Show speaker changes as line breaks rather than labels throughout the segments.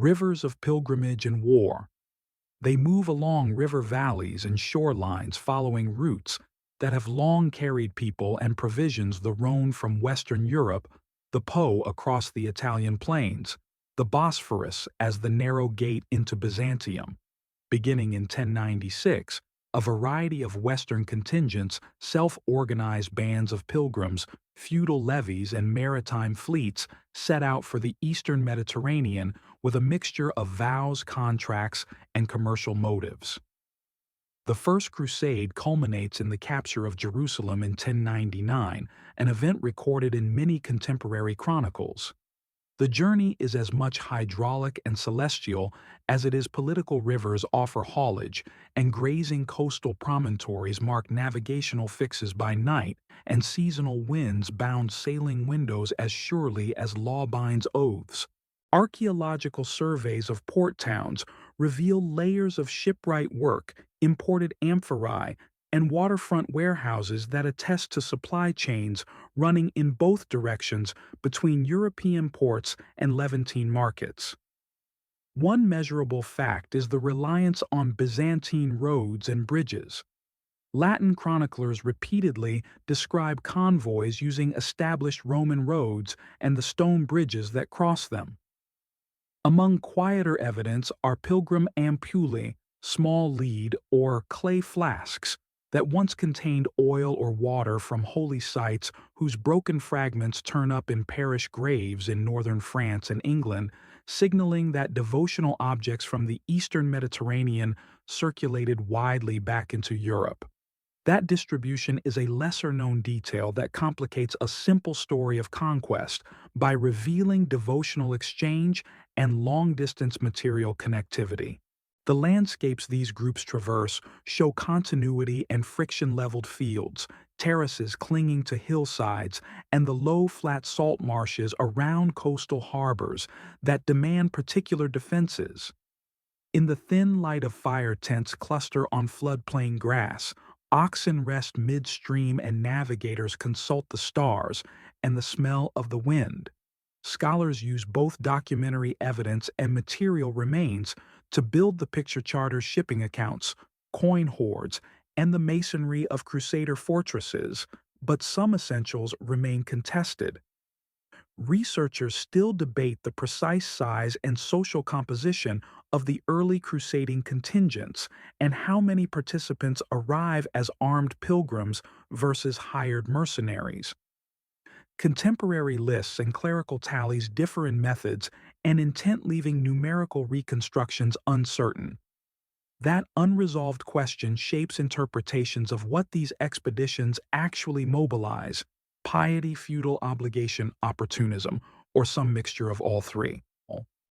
Rivers of pilgrimage and war. They move along river valleys and shorelines following routes that have long carried people and provisions the Rhone from Western Europe, the Po across the Italian plains, the Bosphorus as the narrow gate into Byzantium. Beginning in 1096, a variety of Western contingents, self-organized bands of pilgrims, feudal levies, and maritime fleets set out for the eastern Mediterranean with a mixture of vows, contracts, and commercial motives. The First Crusade culminates in the capture of Jerusalem in 1099, an event recorded in many contemporary chronicles. The journey is as much hydraulic and celestial as it is political. Rivers offer haulage, and grazing coastal promontories mark navigational fixes by night, and seasonal winds bound sailing windows as surely as law binds oaths. Archaeological surveys of port towns reveal layers of shipwright work, imported amphorae, and waterfront warehouses that attest to supply chains running in both directions between European ports and Levantine markets. One measurable fact is the reliance on Byzantine roads and bridges. Latin chroniclers repeatedly describe convoys using established Roman roads and the stone bridges that cross them. Among quieter evidence are pilgrim ampullae, small lead or clay flasks, that once contained oil or water from holy sites whose broken fragments turn up in parish graves in northern France and England, signaling that devotional objects from the eastern Mediterranean circulated widely back into Europe. That distribution is a lesser-known detail that complicates a simple story of conquest by revealing devotional exchange and long-distance material connectivity. The landscapes these groups traverse show continuity and friction-leveled fields, terraces clinging to hillsides, and the low, flat salt marshes around coastal harbors that demand particular defenses. In the thin light of fire tents cluster on floodplain grass, oxen rest midstream and navigators consult the stars and the smell of the wind. Scholars use both documentary evidence and material remains to build the picture charters, shipping accounts, coin hoards, and the masonry of Crusader fortresses, but some essentials remain contested. Researchers still debate the precise size and social composition of the early crusading contingents and how many participants arrive as armed pilgrims versus hired mercenaries. Contemporary lists and clerical tallies differ in methods and intent, leaving numerical reconstructions uncertain. That unresolved question shapes interpretations of what these expeditions actually mobilize: piety, feudal obligation, opportunism, or some mixture of all three.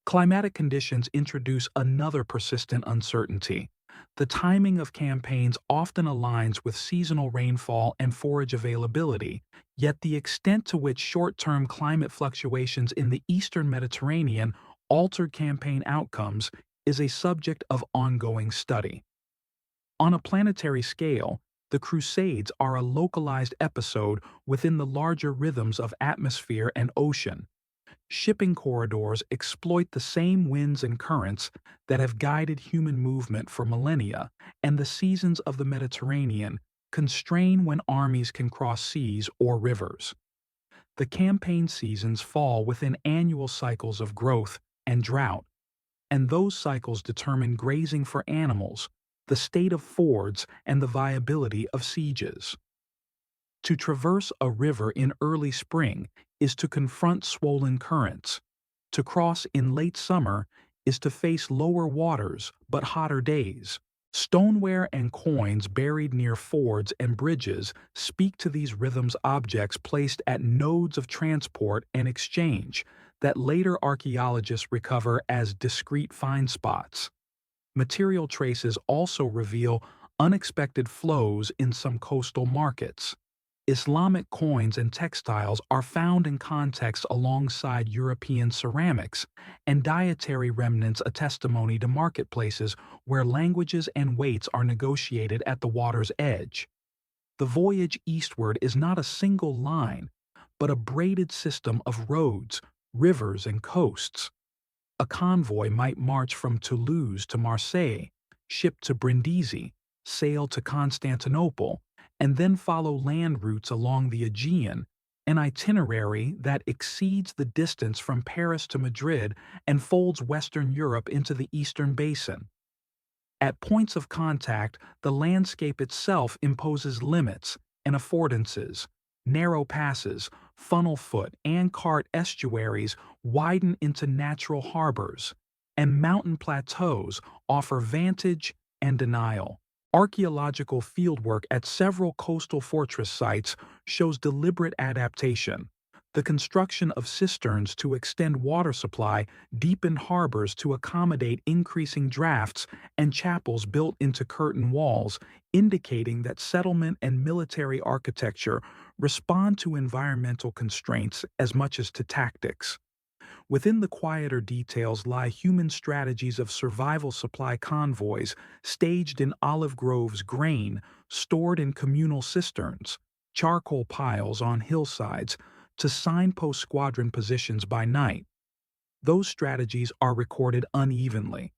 Climatic conditions introduce another persistent uncertainty. The timing of campaigns often aligns with seasonal rainfall and forage availability, yet the extent to which short-term climate fluctuations in the eastern Mediterranean alter campaign outcomes is a subject of ongoing study. On a planetary scale, the Crusades are a localized episode within the larger rhythms of atmosphere and ocean. Shipping corridors exploit the same winds and currents that have guided human movement for millennia, and the seasons of the Mediterranean constrain when armies can cross seas or rivers. The campaign seasons fall within annual cycles of growth and drought, and those cycles determine grazing for animals, the state of fords, and the viability of sieges. To traverse a river in early spring is to confront swollen currents. To cross in late summer is to face lower waters but hotter days. Stoneware and coins buried near fords and bridges speak to these rhythms, objects placed at nodes of transport and exchange that later archaeologists recover as discrete find spots. Material traces also reveal unexpected flows in some coastal markets. Islamic coins and textiles are found in context alongside European ceramics, and dietary remnants a testimony to marketplaces where languages and weights are negotiated at the water's edge. The voyage eastward is not a single line, but a braided system of roads, rivers, and coasts. a convoy might march from Toulouse to Marseille, ship to Brindisi, sail to Constantinople, and then follow land routes along the Aegean, an itinerary that exceeds the distance from Paris to Madrid and folds Western Europe into the Eastern Basin. At points of contact, the landscape itself imposes limits and affordances. Narrow passes, funnel foot, and cart estuaries widen into natural harbors, and mountain plateaus offer vantage and denial. Archaeological fieldwork at several coastal fortress sites shows deliberate adaptation. The construction of cisterns to extend water supply, deepened harbors to accommodate increasing drafts, and chapels built into curtain walls, indicating that settlement and military architecture respond to environmental constraints as much as to tactics. Within the quieter details lie human strategies of survival supply convoys staged in olive groves, grain stored in communal cisterns, charcoal piles on hillsides to signpost squadron positions by night. Those strategies are recorded unevenly.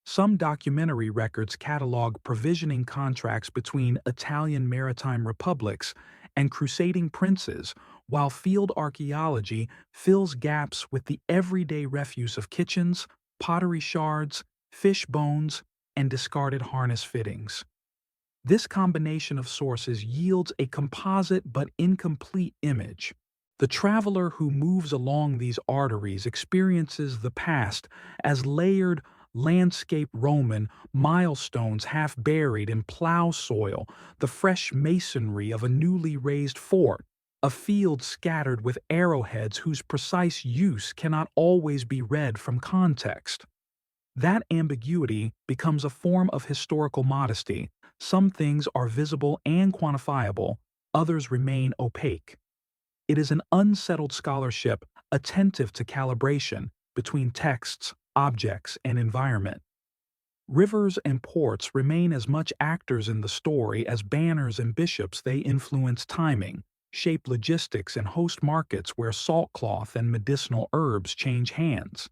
Some documentary records catalog provisioning contracts between Italian maritime republics and crusading princes, while field archaeology fills gaps with the everyday refuse of kitchens, pottery shards, fish bones, and discarded harness fittings. This combination of sources yields a composite but incomplete image. The traveler who moves along these arteries experiences the past as layered landscape Roman milestones half buried in plow soil, the fresh masonry of a newly raised fort, a field scattered with arrowheads whose precise use cannot always be read from context. That ambiguity becomes a form of historical modesty. Some things are visible and quantifiable, others remain opaque. It is an unsettled scholarship attentive to calibration between texts, objects, and environment. Rivers and ports remain as much actors in the story as banners and bishops. They influence timing, shape logistics, and host markets where saltcloth and medicinal herbs change hands.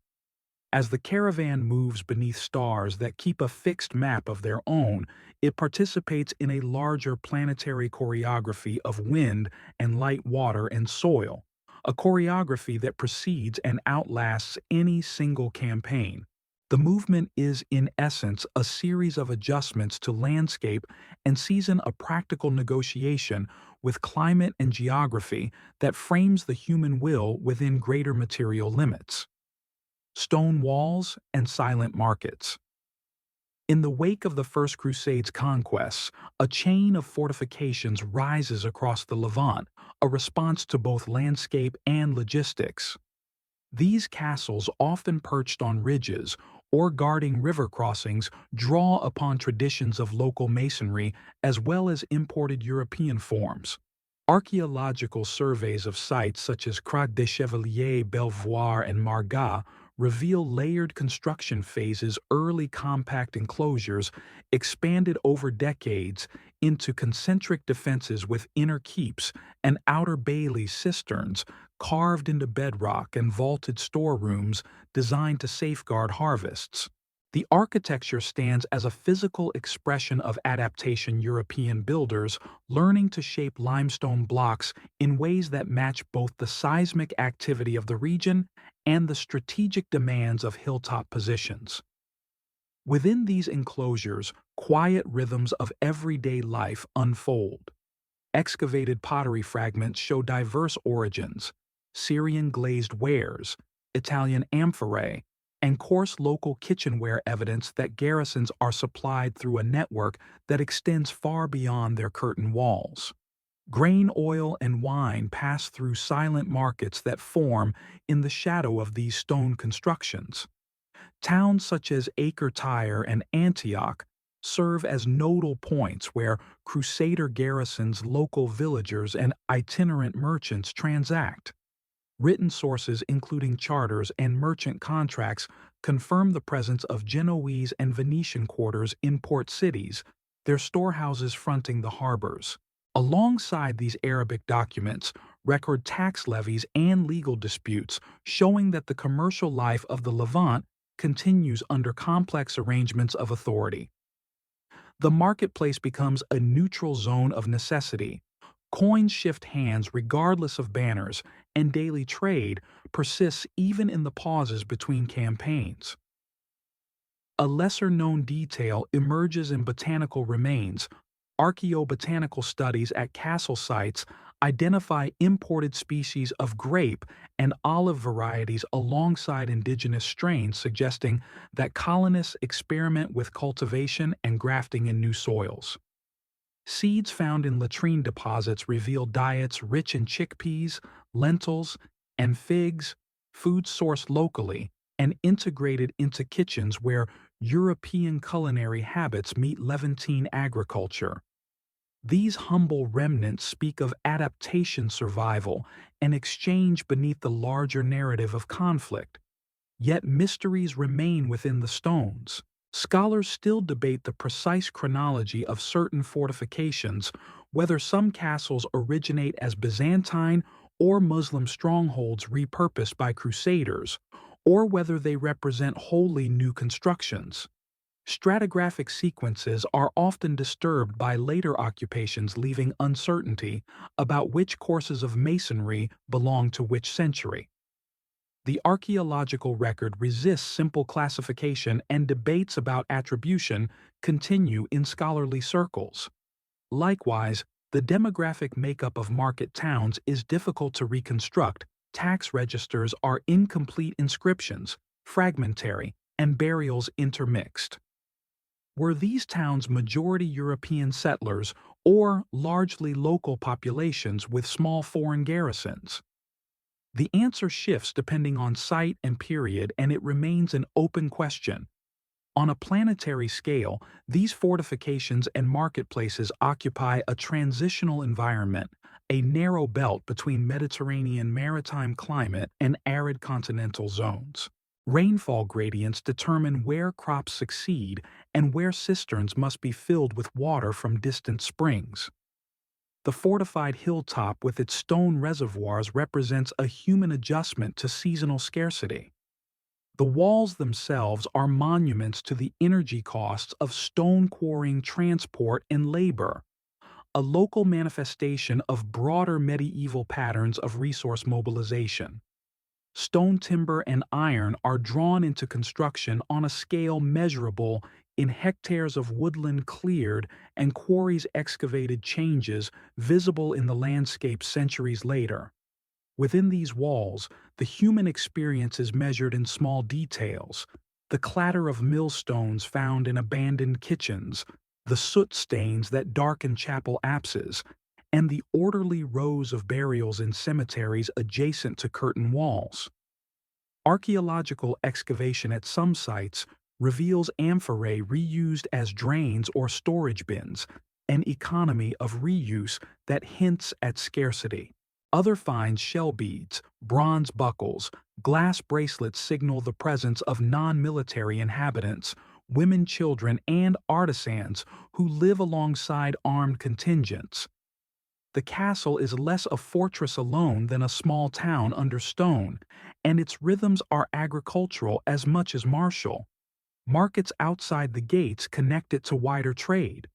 As the caravan moves beneath stars that keep a fixed map of their own, it participates in a larger planetary choreography of wind and light, water and soil, a choreography that precedes and outlasts any single campaign. The movement is, in essence, a series of adjustments to landscape and season, a practical negotiation with climate and geography that frames the human will within greater material limits. Stone walls and silent markets. In the wake of the First Crusades conquests, a chain of fortifications rises across the Levant, a response to both landscape and logistics. These castles, often perched on ridges or guarding river crossings, draw upon traditions of local masonry as well as imported European forms. Archaeological surveys of sites such as Croix des Chevaliers, Belvoir, and Margat reveal layered construction phases, early compact enclosures expanded over decades into concentric defenses with inner keeps and outer bailey cisterns carved into bedrock and vaulted storerooms designed to safeguard harvests. The architecture stands as a physical expression of adaptation. European builders learning to shape limestone blocks in ways that match both the seismic activity of the region and the strategic demands of hilltop positions. Within these enclosures, quiet rhythms of everyday life unfold. Excavated pottery fragments show diverse origins: Syrian glazed wares, Italian amphorae, and coarse local kitchenware, evidence that garrisons are supplied through a network that extends far beyond their curtain walls. Grain, oil, and wine pass through silent markets that form in the shadow of these stone constructions. Towns such as Acre Tyre and Antioch serve as nodal points where crusader garrisons, local villagers, and itinerant merchants transact. Written sources, including charters and merchant contracts, confirm the presence of Genoese and Venetian quarters in port cities, their storehouses fronting the harbors. Alongside these Arabic documents, record tax levies and legal disputes, showing that the commercial life of the Levant continues under complex arrangements of authority. The marketplace becomes a neutral zone of necessity. Coins shift hands regardless of banners, and daily trade persists even in the pauses between campaigns. A lesser-known detail emerges in botanical remains. Archaeobotanical studies at castle sites identify imported species of grape and olive varieties alongside indigenous strains, suggesting that colonists experiment with cultivation and grafting in new soils. Seeds found in latrine deposits reveal diets rich in chickpeas, lentils, and figs, food sourced locally and integrated into kitchens where European culinary habits meet Levantine agriculture. These humble remnants speak of adaptation survival and exchange beneath the larger narrative of conflict. Yet mysteries remain within the stones. Scholars still debate the precise chronology of certain fortifications, whether some castles originate as Byzantine or Muslim strongholds repurposed by Crusaders, or whether they represent wholly new constructions. Stratigraphic sequences are often disturbed by later occupations, leaving uncertainty about which courses of masonry belong to which century. The archaeological record resists simple classification, and debates about attribution continue in scholarly circles. Likewise, the demographic makeup of market towns is difficult to reconstruct. Tax registers are incomplete, inscriptions fragmentary, and burials intermixed. Were these towns majority European settlers or largely local populations with small foreign garrisons? The answer shifts depending on site and period, and it remains an open question. On a planetary scale, these fortifications and marketplaces occupy a transitional environment, a narrow belt between Mediterranean maritime climate and arid continental zones. Rainfall gradients determine where crops succeed and where cisterns must be filled with water from distant springs. The fortified hilltop with its stone reservoirs represents a human adjustment to seasonal scarcity. The walls themselves are monuments to the energy costs of stone quarrying, transport, and labor, a local manifestation of broader medieval patterns of resource mobilization. Stone, timber, and iron are drawn into construction on a scale measurable in hectares of woodland cleared and quarries excavated, changes visible in the landscape centuries later. Within these walls, the human experience is measured in small details: the clatter of millstones found in abandoned kitchens, the soot stains that darken chapel apses, and the orderly rows of burials in cemeteries adjacent to curtain walls. Archaeological excavation at some sites reveals amphorae reused as drains or storage bins, an economy of reuse that hints at scarcity. Other finds shell beads, bronze buckles, glass bracelets signal the presence of non-military inhabitants, women, children, and artisans who live alongside armed contingents. The castle is less a fortress alone than a small town under stone, and its rhythms are agricultural as much as martial. Markets outside the gates connect it to wider trade.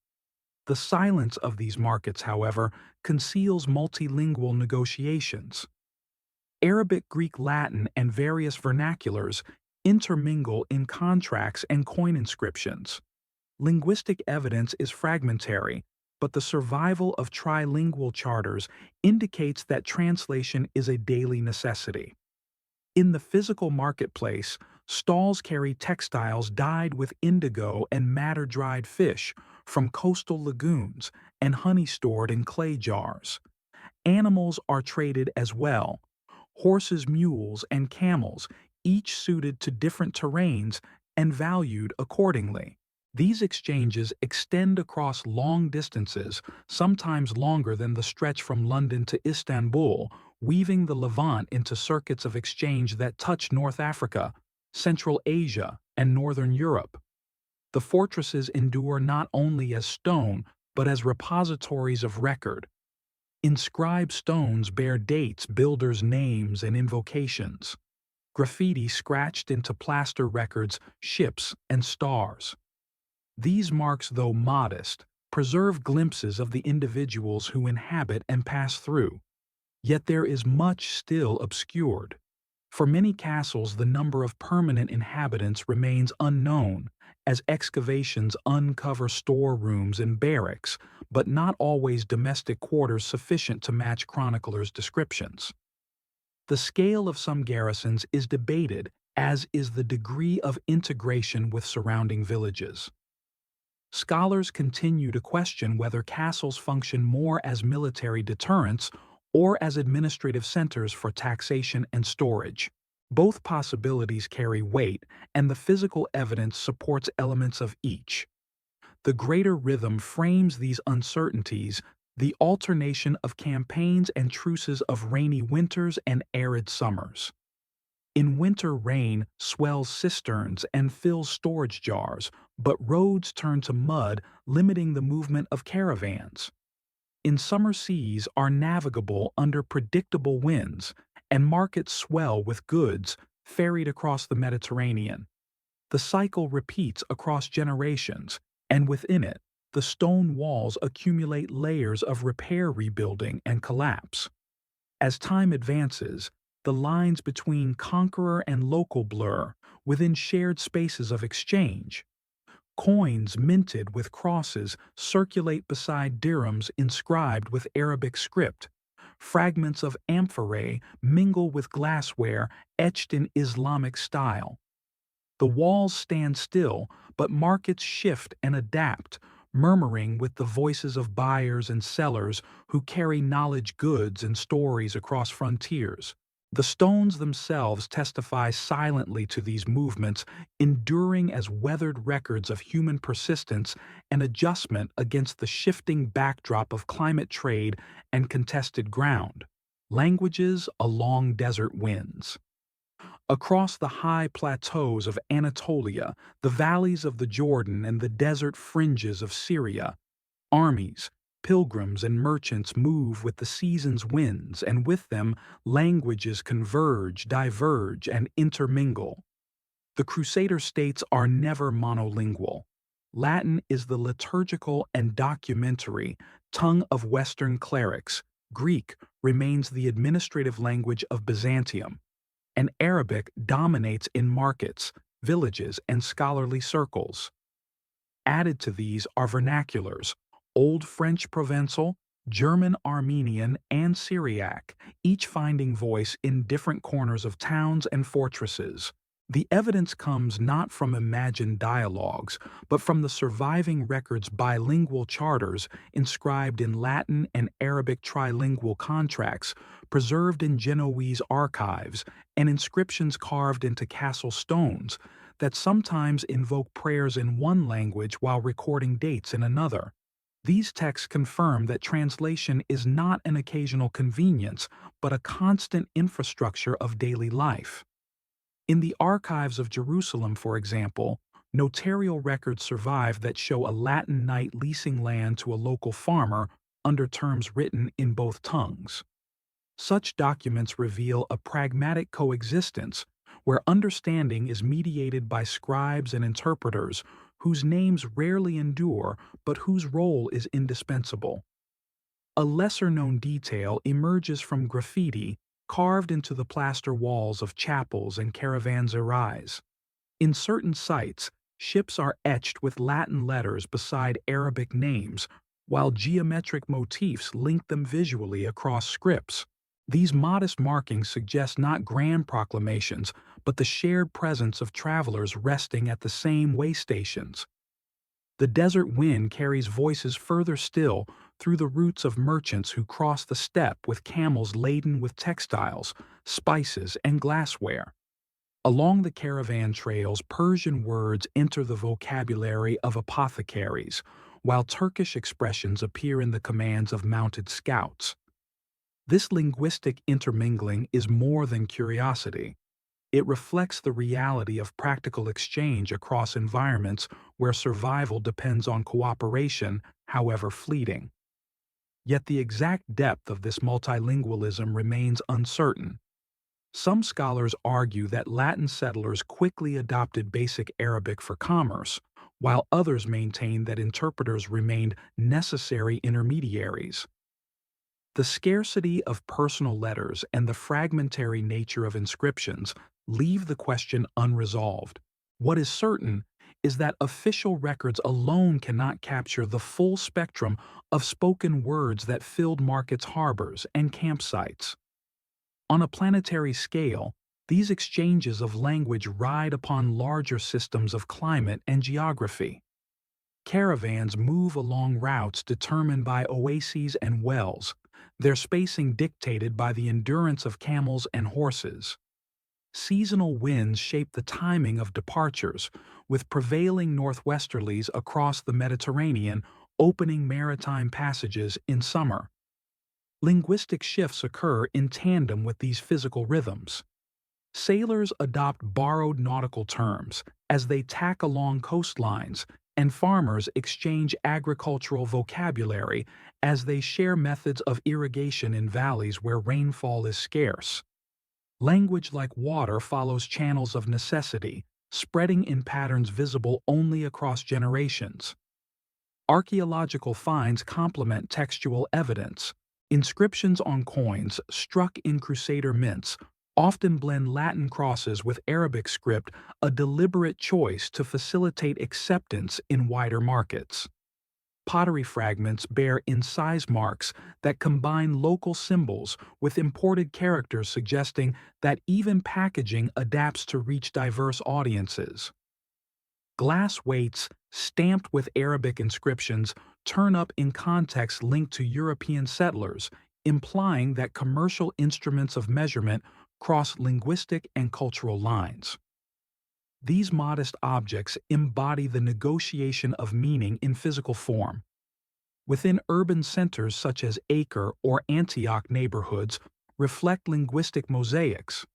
The silence of these markets, however, conceals multilingual negotiations. Arabic, Greek, Latin, and various vernaculars intermingle in contracts and coin inscriptions. Linguistic evidence is fragmentary, but the survival of trilingual charters indicates that translation is a daily necessity. In the physical marketplace, stalls carry textiles dyed with indigo and madder-dried fish from coastal lagoons and honey stored in clay jars. Animals are traded as well: horses, mules, and camels, each suited to different terrains and valued accordingly. These exchanges extend across long distances, sometimes longer than the stretch from London to Istanbul, weaving the Levant into circuits of exchange that touch North Africa, Central Asia, and Northern Europe. The fortresses endure not only as stone, but as repositories of record. Inscribed stones bear dates, builders' names, and invocations. graffiti scratched into plaster records, ships, and stars. These marks, though modest, preserve glimpses of the individuals who inhabit and pass through. Yet there is much still obscured. For many castles, the number of permanent inhabitants remains unknown, as excavations uncover storerooms and barracks, but not always domestic quarters sufficient to match chroniclers' descriptions. The scale of some garrisons is debated, as is the degree of integration with surrounding villages. Scholars continue to question whether castles function more as military deterrents or as administrative centers for taxation and storage. Both possibilities carry weight, and the physical evidence supports elements of each. The greater rhythm frames these uncertainties, the alternation of campaigns and truces of rainy winters and arid summers. In winter, rain swells cisterns and fills storage jars, but roads turn to mud, limiting the movement of caravans. In summer, seas are navigable under predictable winds, and markets swell with goods ferried across the Mediterranean. The cycle repeats across generations, and within it, the stone walls accumulate layers of repair, rebuilding, and collapse. As time advances, the lines between conqueror and local blur within shared spaces of exchange. Coins minted with crosses circulate beside dirhams inscribed with Arabic script. Fragments of amphorae mingle with glassware etched in Islamic style. The walls stand still, but markets shift and adapt, murmuring with the voices of buyers and sellers who carry knowledge, goods, and stories across frontiers. The stones themselves testify silently to these movements, enduring as weathered records of human persistence and adjustment against the shifting backdrop of climate, trade, and contested ground. Languages along desert winds. Across the high plateaus of Anatolia, the valleys of the Jordan, and the desert fringes of Syria, armies, pilgrims, and merchants move with the season's winds, and with them languages converge, diverge, and intermingle. The Crusader states are never monolingual. Latin is the liturgical and documentary tongue of Western clerics. Greek remains the administrative language of Byzantium, and Arabic dominates in markets, villages, and scholarly circles. Added to these are vernaculars, Old French Provençal, German Armenian, and Syriac, each finding voice in different corners of towns and fortresses. The evidence comes not from imagined dialogues, but from the surviving record's bilingual charters inscribed in Latin and Arabic trilingual contracts, preserved in Genoese archives, and inscriptions carved into castle stones that sometimes invoke prayers in one language while recording dates in another. These texts confirm that translation is not an occasional convenience, but a constant infrastructure of daily life. In the archives of Jerusalem, for example, notarial records survive that show a Latin knight leasing land to a local farmer under terms written in both tongues. Such documents reveal a pragmatic coexistence where understanding is mediated by scribes and interpreters whose names rarely endure but whose role is indispensable. A lesser-known detail emerges from graffiti carved into the plaster walls of chapels and caravanserais. In certain sites, ships are etched with Latin letters beside Arabic names, while geometric motifs link them visually across scripts. These modest markings suggest not grand proclamations, but the shared presence of travelers resting at the same way stations. The desert wind carries voices further still through the routes of merchants who cross the steppe with camels laden with textiles, spices, and glassware. Along the caravan trails, Persian words enter the vocabulary of apothecaries, while Turkish expressions appear in the commands of mounted scouts. This linguistic intermingling is more than curiosity. It reflects the reality of practical exchange across environments where survival depends on cooperation, however fleeting. Yet the exact depth of this multilingualism remains uncertain. Some scholars argue that Latin settlers quickly adopted Basic Arabic for commerce, while others maintain that interpreters remained necessary intermediaries. The scarcity of personal letters and the fragmentary nature of inscriptions leave the question unresolved. What is certain is that official records alone cannot capture the full spectrum of spoken words that filled markets, harbors, and campsites. On a planetary scale, these exchanges of language ride upon larger systems of climate and geography. Caravans move along routes determined by oases and wells, their spacing dictated by the endurance of camels and horses. Seasonal winds shape the timing of departures, with prevailing northwesterlies across the Mediterranean opening maritime passages in summer. Linguistic shifts occur in tandem with these physical rhythms. Sailors adopt borrowed nautical terms as they tack along coastlines, and farmers exchange agricultural vocabulary as they share methods of irrigation in valleys where rainfall is scarce. Language like water follows channels of necessity, spreading in patterns visible only across generations. Archaeological finds complement textual evidence. Inscriptions on coins struck in Crusader mints often blend Latin crosses with Arabic script, a deliberate choice to facilitate acceptance in wider markets. Pottery fragments bear incise marks that combine local symbols with imported characters, suggesting that even packaging adapts to reach diverse audiences. Glass weights stamped with Arabic inscriptions turn up in contexts linked to European settlers, implying that commercial instruments of measurement cross linguistic and cultural lines. These modest objects embody the negotiation of meaning in physical form. Within urban centers such as Acre or Antioch, neighborhoods reflect linguistic mosaics.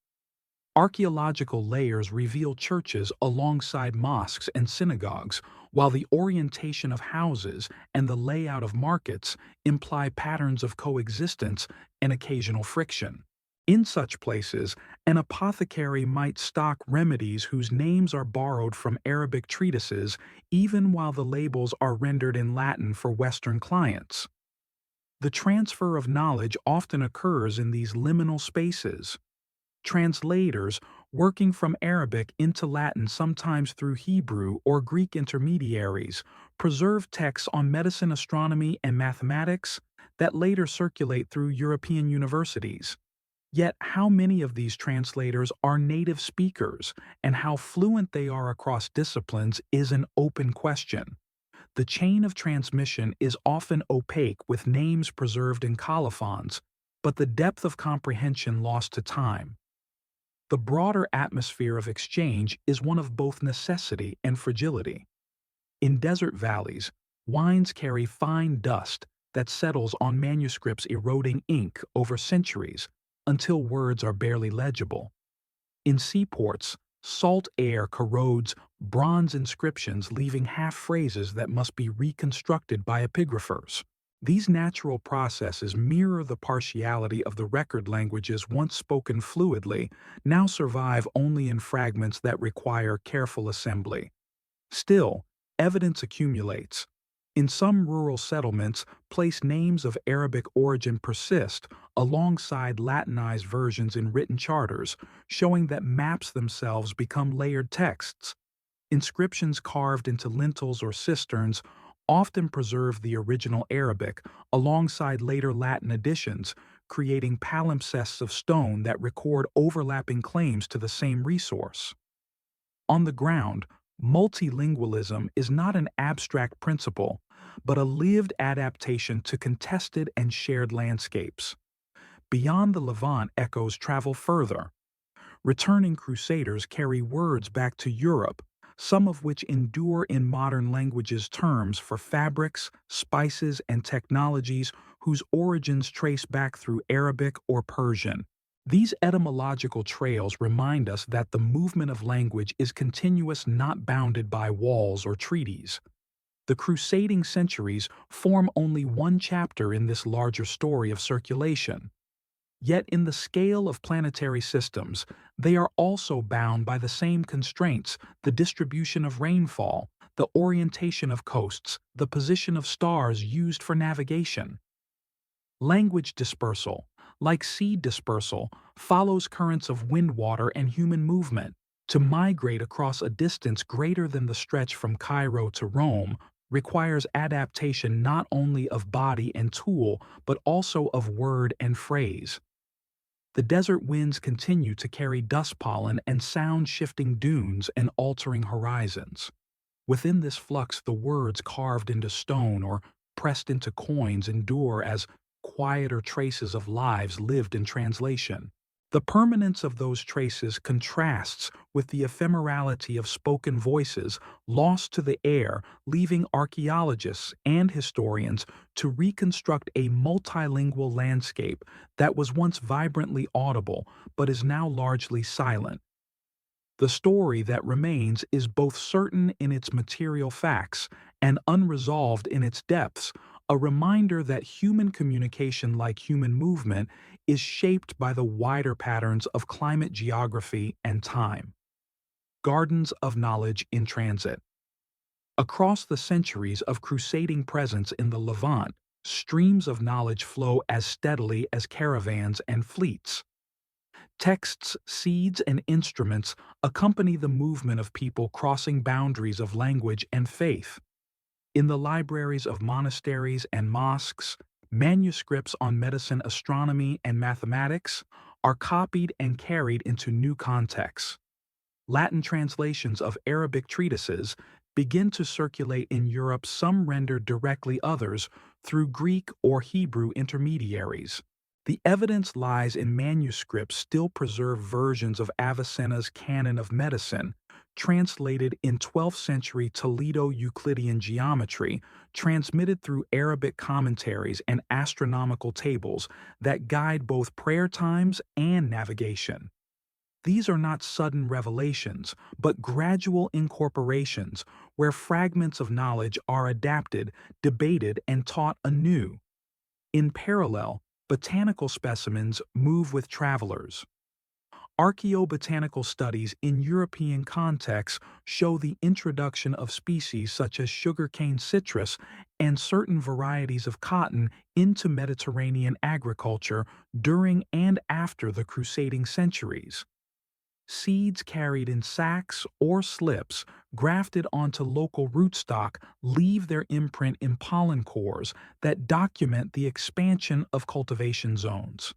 Archaeological layers reveal churches alongside mosques and synagogues, while the orientation of houses and the layout of markets imply patterns of coexistence and occasional friction. In such places, an apothecary might stock remedies whose names are borrowed from Arabic treatises, even while the labels are rendered in Latin for Western clients. The transfer of knowledge often occurs in these liminal spaces. Translators, working from Arabic into Latin, sometimes through Hebrew or Greek intermediaries, preserve texts on medicine, astronomy, and mathematics that later circulate through European universities. Yet, how many of these translators are native speakers, and how fluent they are across disciplines is an open question. The chain of transmission is often opaque, with names preserved in colophons, but the depth of comprehension lost to time. The broader atmosphere of exchange is one of both necessity and fragility. In desert valleys, wines carry fine dust that settles on manuscripts, eroding ink over centuries until words are barely legible. In seaports, salt air corrodes bronze inscriptions, leaving half phrases that must be reconstructed by epigraphers. These natural processes mirror the partiality of the record languages once spoken fluidly, now survive only in fragments that require careful assembly. Still, evidence accumulates. In some rural settlements, place names of Arabic origin persist alongside Latinized versions in written charters, showing that maps themselves become layered texts. Inscriptions carved into lintels or cisterns often preserve the original Arabic alongside later Latin additions, creating palimpsests of stone that record overlapping claims to the same resource. On the ground, multilingualism is not an abstract principle, but a lived adaptation to contested and shared landscapes. Beyond the Levant, echoes travel further. Returning crusaders carry words back to Europe, some of which endure in modern languages, terms for fabrics, spices, and technologies whose origins trace back through Arabic or Persian. These etymological trails remind us that the movement of language is continuous, not bounded by walls or treaties. The crusading centuries form only one chapter in this larger story of circulation. Yet in the scale of planetary systems, they are also bound by the same constraints: the distribution of rainfall, the orientation of coasts, the position of stars used for navigation. Language dispersal, like seed dispersal, follows currents of wind water and human movement. To migrate across a distance greater than the stretch from Cairo to Rome requires adaptation not only of body and tool, but also of word and phrase. The desert winds continue to carry dust pollen and sound-shifting dunes and altering horizons. Within this flux, the words carved into stone or pressed into coins endure as quieter traces of lives lived in translation. The permanence of those traces contrasts with the ephemerality of spoken voices lost to the air, leaving archaeologists and historians to reconstruct a multilingual landscape that was once vibrantly audible but is now largely silent. The story that remains is both certain in its material facts and unresolved in its depths, a reminder that human communication, like human movement, is shaped by the wider patterns of climate geography and time. Gardens of knowledge in transit. Across the centuries of crusading presence in the Levant, streams of knowledge flow as steadily as caravans and fleets. Texts, seeds, and instruments accompany the movement of people crossing boundaries of language and faith. In the libraries of monasteries and mosques, manuscripts on medicine, astronomy, and mathematics are copied and carried into new contexts. Latin translations of Arabic treatises begin to circulate in Europe, some rendered directly, others through Greek or Hebrew intermediaries. The evidence lies in manuscripts still preserved versions of Avicenna's Canon of Medicine, translated in 12th century Toledo Euclidean geometry, transmitted through Arabic commentaries and astronomical tables that guide both prayer times and navigation. These are not sudden revelations, but gradual incorporations where fragments of knowledge are adapted, debated, and taught anew. In parallel, botanical specimens move with travelers. Archaeobotanical studies in European contexts show the introduction of species such as sugarcane citrus and certain varieties of cotton into Mediterranean agriculture during and after the crusading centuries. Seeds carried in sacks or slips, grafted onto local rootstock, leave their imprint in pollen cores that document the expansion of cultivation zones.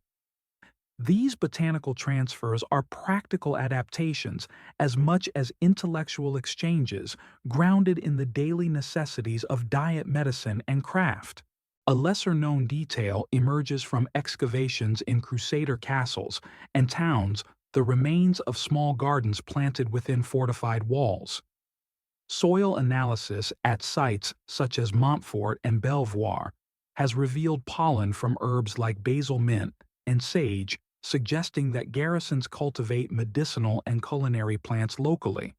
These botanical transfers are practical adaptations as much as intellectual exchanges, grounded in the daily necessities of diet, medicine, and craft. A lesser-known detail emerges from excavations in Crusader castles and towns, the remains of small gardens planted within fortified walls. Soil analysis at sites such as Montfort and Belvoir has revealed pollen from herbs like basil, mint, and sage, suggesting that garrisons cultivate medicinal and culinary plants locally.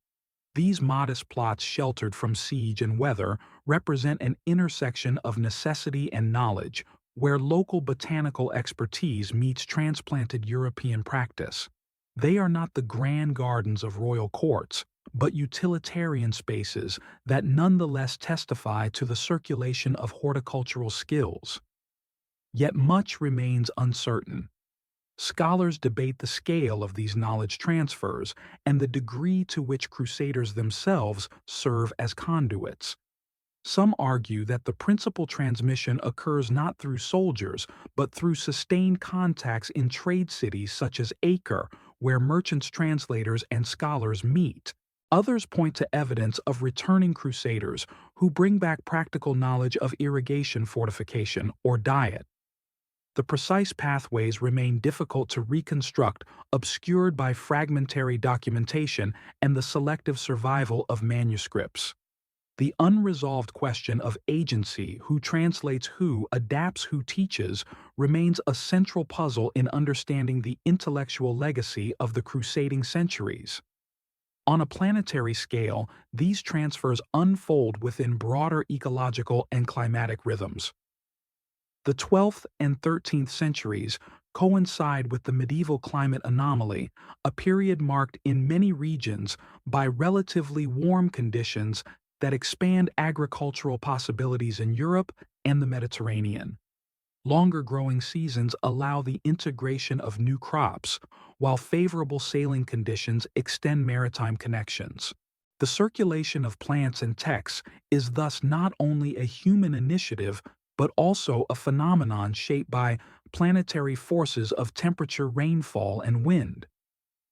These modest plots, sheltered from siege and weather, represent an intersection of necessity and knowledge, where local botanical expertise meets transplanted European practice. They are not the grand gardens of royal courts, but utilitarian spaces that nonetheless testify to the circulation of horticultural skills. Yet much remains uncertain. Scholars debate the scale of these knowledge transfers and the degree to which crusaders themselves serve as conduits. Some argue that the principal transmission occurs not through soldiers, but through sustained contacts in trade cities such as Acre, where merchants, translators, and scholars meet. Others point to evidence of returning crusaders who bring back practical knowledge of irrigation, fortification, or diet. The precise pathways remain difficult to reconstruct, obscured by fragmentary documentation and the selective survival of manuscripts. The unresolved question of agency, who translates who, adapts who teaches, remains a central puzzle in understanding the intellectual legacy of the crusading centuries. On a planetary scale, these transfers unfold within broader ecological and climatic rhythms. The 12th and 13th centuries coincide with the medieval climate anomaly, a period marked in many regions by relatively warm conditions that expand agricultural possibilities in Europe and the Mediterranean. Longer growing seasons allow the integration of new crops, while favorable sailing conditions extend maritime connections. The circulation of plants and texts is thus not only a human initiative but also a phenomenon shaped by planetary forces of temperature, rainfall, and wind.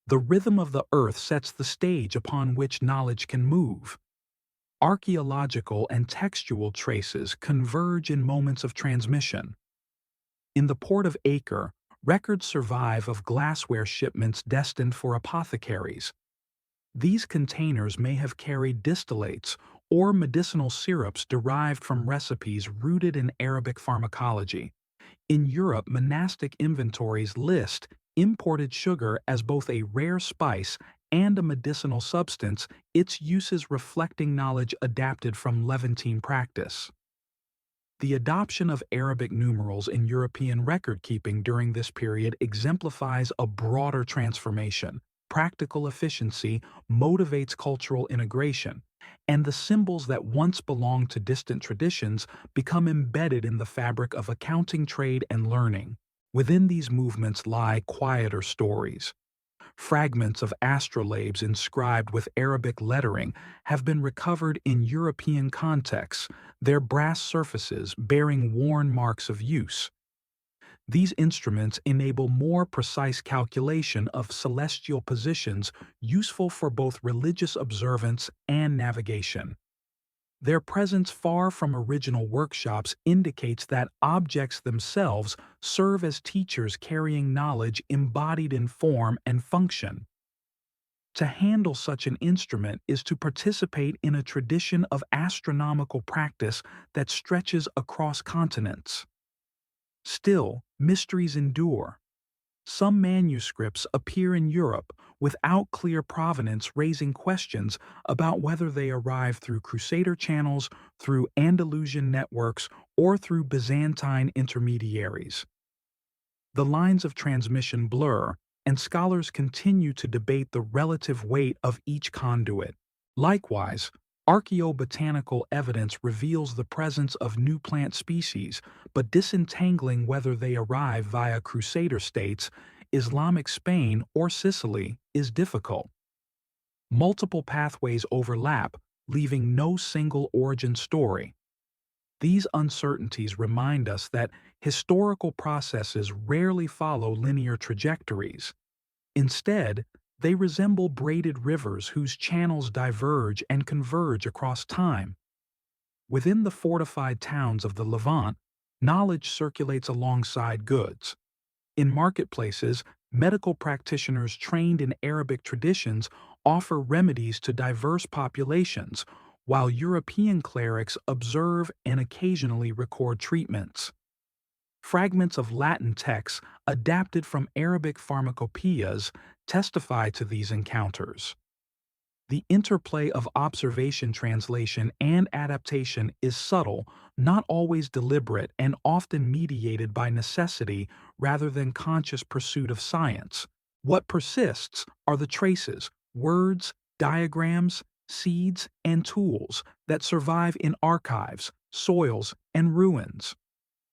The rhythm of the earth sets the stage upon which knowledge can move. Archaeological and textual traces converge in moments of transmission. In the port of Acre, records survive of glassware shipments destined for apothecaries. These containers may have carried distillates or medicinal syrups derived from recipes rooted in Arabic pharmacology. In Europe, monastic inventories list imported sugar as both a rare spice and a medicinal substance, its uses reflecting knowledge adapted from Levantine practice. The adoption of Arabic numerals in European record-keeping during this period exemplifies a broader transformation. Practical efficiency motivates cultural integration, and the symbols that once belonged to distant traditions become embedded in the fabric of accounting, trade, and learning. Within these movements lie quieter stories. Fragments of astrolabes inscribed with Arabic lettering have been recovered in European contexts, their brass surfaces bearing worn marks of use. These instruments enable more precise calculation of celestial positions useful for both religious observance and navigation. Their presence far from original workshops indicates that objects themselves serve as teachers carrying knowledge embodied in form and function. To handle such an instrument is to participate in a tradition of astronomical practice that stretches across continents. Still, mysteries endure. Some manuscripts appear in Europe without clear provenance, raising questions about whether they arrived through Crusader channels, through Andalusian networks, or through Byzantine intermediaries. The lines of transmission blur, and scholars continue to debate the relative weight of each conduit. Likewise, archaeobotanical evidence reveals the presence of new plant species, but disentangling whether they arrive via Crusader states, Islamic Spain, or Sicily is difficult. Multiple pathways overlap, leaving no single origin story. These uncertainties remind us that historical processes rarely follow linear trajectories. Instead, they resemble braided rivers whose channels diverge and converge across time. Within the fortified towns of the Levant, knowledge circulates alongside goods. In marketplaces, medical practitioners trained in Arabic traditions offer remedies to diverse populations, while European clerics observe and occasionally record treatments. Fragments of Latin texts adapted from Arabic pharmacopoeias testify to these encounters. The interplay of observation, translation, and adaptation is subtle, not always deliberate, and often mediated by necessity rather than conscious pursuit of science. What persists are the traces, words, diagrams, seeds, and tools that survive in archives, soils, and ruins.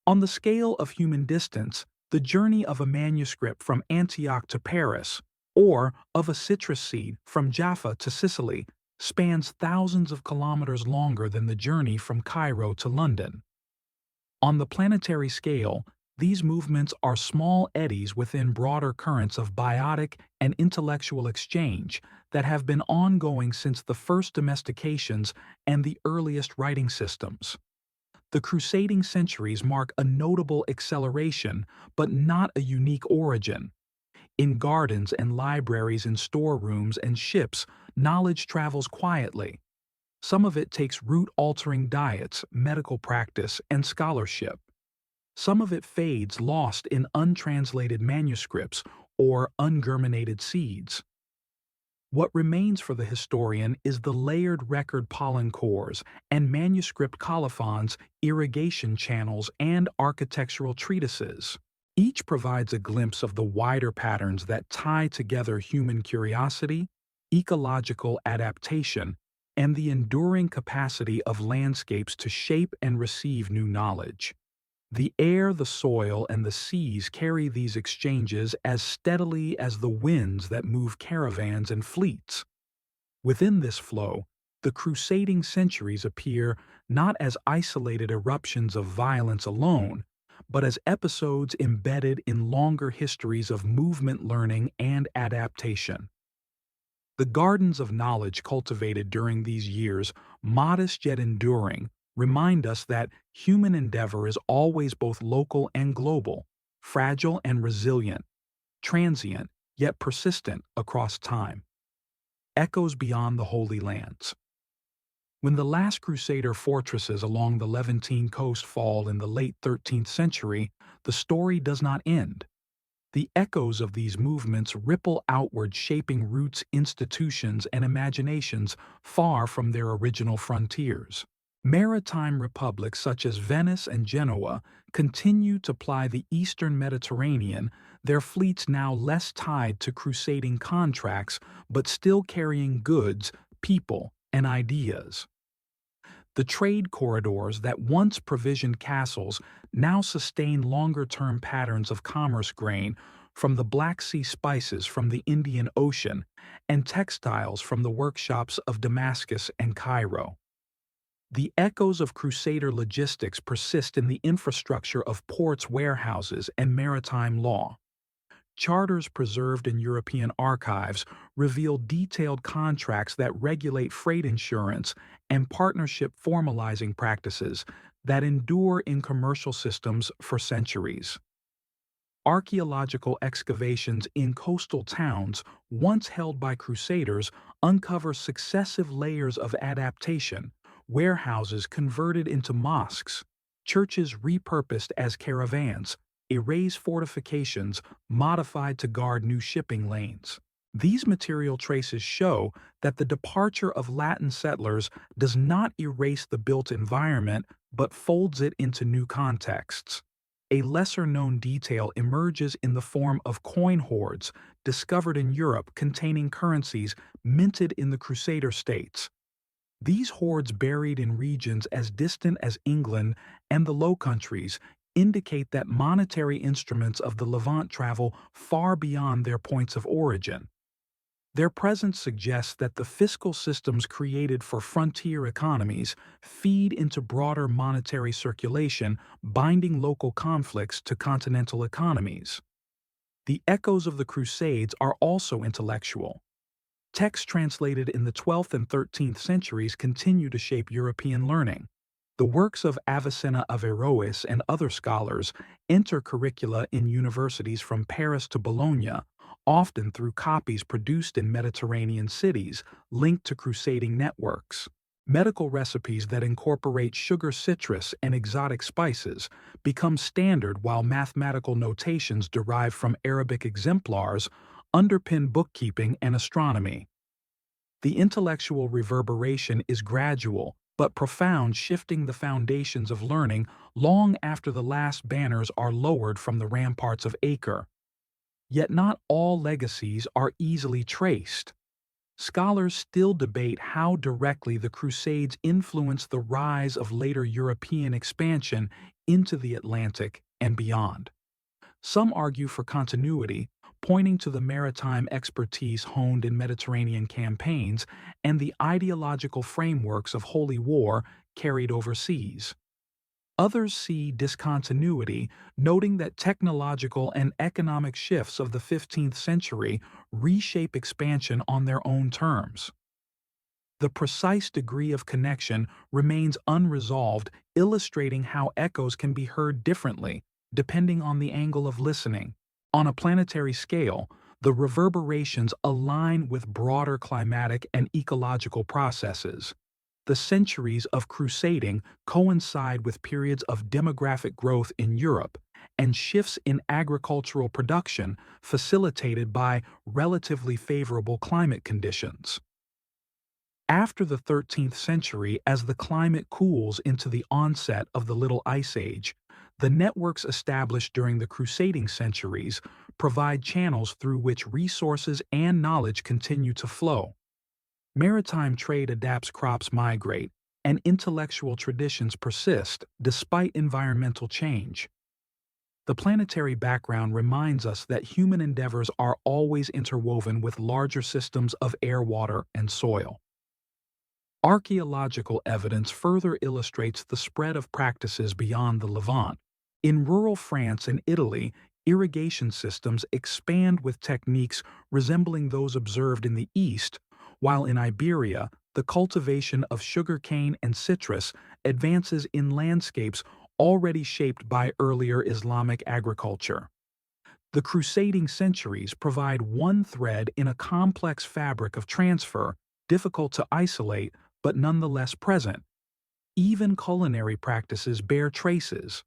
On the scale of human distance, the journey of a manuscript from Antioch to Paris, or of a citrus seed from Jaffa to Sicily, spans thousands of kilometers longer than the journey from Cairo to London. On the planetary scale, these movements are small eddies within broader currents of biotic and intellectual exchange that have been ongoing since the first domestications and the earliest writing systems. The crusading centuries mark a notable acceleration, but not a unique origin. In gardens and libraries, in storerooms and ships, knowledge travels quietly. Some of it takes root-altering diets, medical practice, and scholarship. Some of it fades lost in untranslated manuscripts or ungerminated seeds. What remains for the historian is the layered record pollen cores and manuscript colophons, irrigation channels, and architectural treatises. Each provides a glimpse of the wider patterns that tie together human curiosity, ecological adaptation, and the enduring capacity of landscapes to shape and receive new knowledge. The air, the soil, and the seas carry these exchanges as steadily as the winds that move caravans and fleets. Within this flow, the crusading centuries appear not as isolated eruptions of violence alone, but as episodes embedded in longer histories of movement, learning, and adaptation. The gardens of knowledge cultivated during these years, modest yet enduring, remind us that human endeavor is always both local and global, fragile and resilient, transient yet persistent across time. Echoes beyond the Holy Lands. When the last Crusader fortresses along the Levantine coast fall in the late 13th century, the story does not end. The echoes of these movements ripple outward, shaping roots, institutions, and imaginations far from their original frontiers. Maritime republics such as Venice and Genoa continue to ply the eastern Mediterranean, their fleets now less tied to crusading contracts but still carrying goods, people, and ideas. The trade corridors that once provisioned castles now sustain longer-term patterns of commerce, grain from the Black Sea, spices from the Indian Ocean, and textiles from the workshops of Damascus and Cairo. The echoes of Crusader logistics persist in the infrastructure of ports, warehouses, and maritime law. Charters preserved in European archives reveal detailed contracts that regulate freight insurance and partnership formalizing practices that endure in commercial systems for centuries. Archaeological excavations in coastal towns, once held by Crusaders, uncover successive layers of adaptation, warehouses converted into mosques, churches repurposed as caravans, erased fortifications modified to guard new shipping lanes. These material traces show that the departure of Latin settlers does not erase the built environment but folds it into new contexts. A lesser-known detail emerges in the form of coin hoards discovered in Europe containing currencies minted in the Crusader states. These hoards, buried in regions as distant as England and the Low Countries, indicate that monetary instruments of the Levant travel far beyond their points of origin. Their presence suggests that the fiscal systems created for frontier economies feed into broader monetary circulation, binding local conflicts to continental economies. The echoes of the Crusades are also intellectual. Texts translated in the 12th and 13th centuries continue to shape European learning. The works of Avicenna, Averroes, and other scholars enter curricula in universities from Paris to Bologna, often through copies produced in Mediterranean cities linked to crusading networks. Medical recipes that incorporate sugar, citrus, and exotic spices become standard, while mathematical notations derived from Arabic exemplars underpin bookkeeping and astronomy. The intellectual reverberation is gradual but profound, shifting the foundations of learning long after the last banners are lowered from the ramparts of Acre. Yet not all legacies are easily traced. Scholars still debate how directly the Crusades influenced the rise of later European expansion into the Atlantic and beyond. Some argue for continuity, pointing to the maritime expertise honed in Mediterranean campaigns and the ideological frameworks of holy war carried overseas. Others see discontinuity, noting that technological and economic shifts of the 15th century reshape expansion on their own terms. The precise degree of connection remains unresolved, illustrating how echoes can be heard differently depending on the angle of listening. On a planetary scale, the reverberations align with broader climatic and ecological processes. The centuries of crusading coincide with periods of demographic growth in Europe and shifts in agricultural production facilitated by relatively favorable climate conditions. After the 13th century, as the climate cools into the onset of the Little Ice Age, The networks established during the crusading centuries provide channels through which resources and knowledge continue to flow. Maritime trade adapts, crops migrate, and intellectual traditions persist despite environmental change. The planetary background reminds us that human endeavors are always interwoven with larger systems of air, water, and soil. Archaeological evidence further illustrates the spread of practices beyond the Levant. In rural France and Italy, irrigation systems expand with techniques resembling those observed in the East, while in Iberia, the cultivation of sugarcane and citrus advances in landscapes already shaped by earlier Islamic agriculture. The crusading centuries provide one thread in a complex fabric of transfer, difficult to isolate but nonetheless present. Even culinary practices bear traces.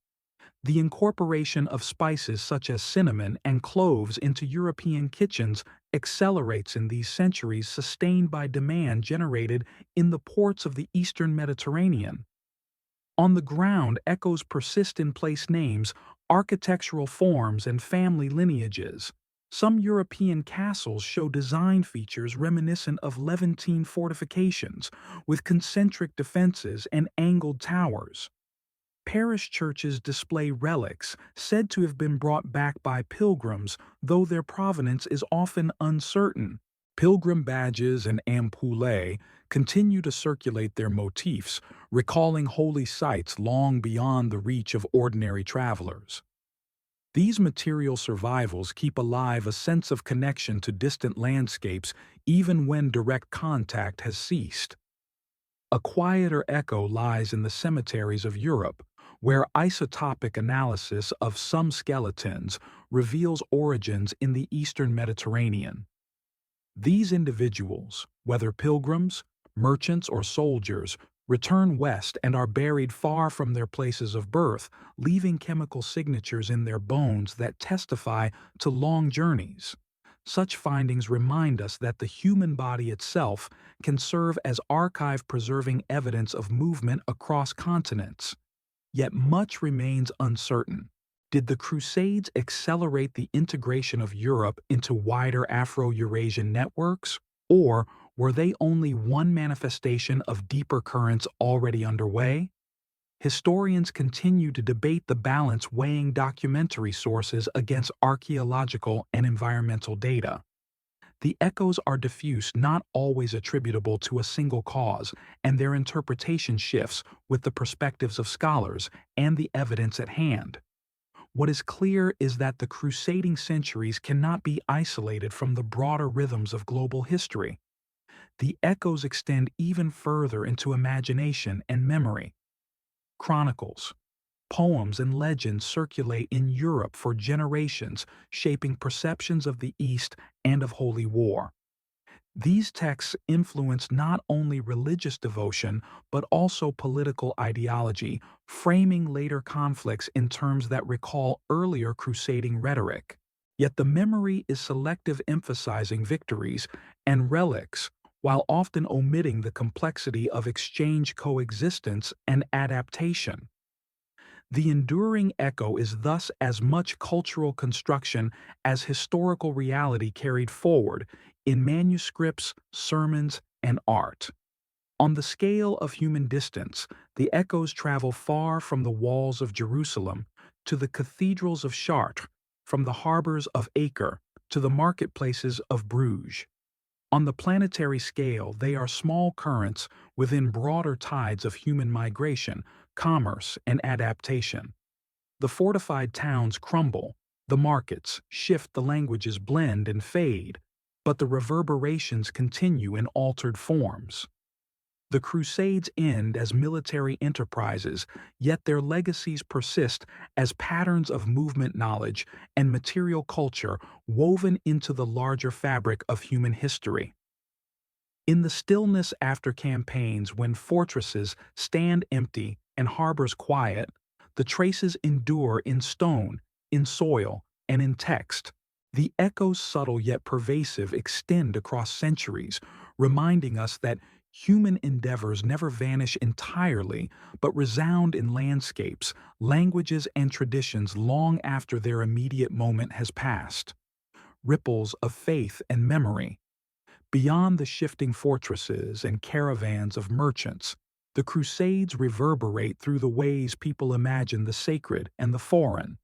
The incorporation of spices such as cinnamon and cloves into European kitchens accelerates in these centuries, sustained by demand generated in the ports of the Eastern Mediterranean. On the ground, echoes persist in place names, architectural forms, and family lineages. Some European castles show design features reminiscent of Levantine fortifications, with concentric defenses and angled towers. Parish churches display relics said to have been brought back by pilgrims, though their provenance is often uncertain. Pilgrim badges and ampoules continue to circulate their motifs, recalling holy sites long beyond the reach of ordinary travelers. These material survivals keep alive a sense of connection to distant landscapes even when direct contact has ceased. A quieter echo lies in the cemeteries of Europe, where isotopic analysis of some skeletons reveals origins in the Eastern Mediterranean. These individuals, whether pilgrims, merchants, or soldiers, return west and are buried far from their places of birth, leaving chemical signatures in their bones that testify to long journeys. Such findings remind us that the human body itself can serve as archive-preserving evidence of movement across continents. Yet much remains uncertain. Did the Crusades accelerate the integration of Europe into wider Afro-Eurasian networks, or were they only one manifestation of deeper currents already underway? Historians continue to debate the balance, weighing documentary sources against archaeological and environmental data. The echoes are diffuse, not always attributable to a single cause, and their interpretation shifts with the perspectives of scholars and the evidence at hand. What is clear is that the crusading centuries cannot be isolated from the broader rhythms of global history. The echoes extend even further into imagination and memory. Chronicles, poems, and legends circulate in Europe for generations, shaping perceptions of the East and of holy war. These texts influence not only religious devotion but also political ideology, framing later conflicts in terms that recall earlier crusading rhetoric. Yet the memory is selective, emphasizing victories and relics, while often omitting the complexity of exchange, coexistence, and adaptation. The enduring echo is thus as much cultural construction as historical reality carried forward in manuscripts, sermons, and art. On the scale of human distance, the echoes travel far from the walls of Jerusalem to the cathedrals of Chartres, from the harbors of Acre to the marketplaces of Bruges. On the planetary scale, they are small currents within broader tides of human migration, commerce, and adaptation. The fortified towns crumble, the markets shift, the languages blend and fade, but the reverberations continue in altered forms. The Crusades end as military enterprises, yet their legacies persist as patterns of movement, knowledge, and material culture woven into the larger fabric of human history. In the stillness after campaigns, when fortresses stand empty and harbors quiet, the traces endure in stone, in soil, and in text. The echoes, subtle yet pervasive, extend across centuries, reminding us that Human endeavors never vanish entirely, but resound in landscapes, languages, and traditions long after their immediate moment has passed. Ripples of faith and memory. Beyond the shifting fortresses and caravans of merchants, the Crusades reverberate through the ways people imagine the sacred and the foreign.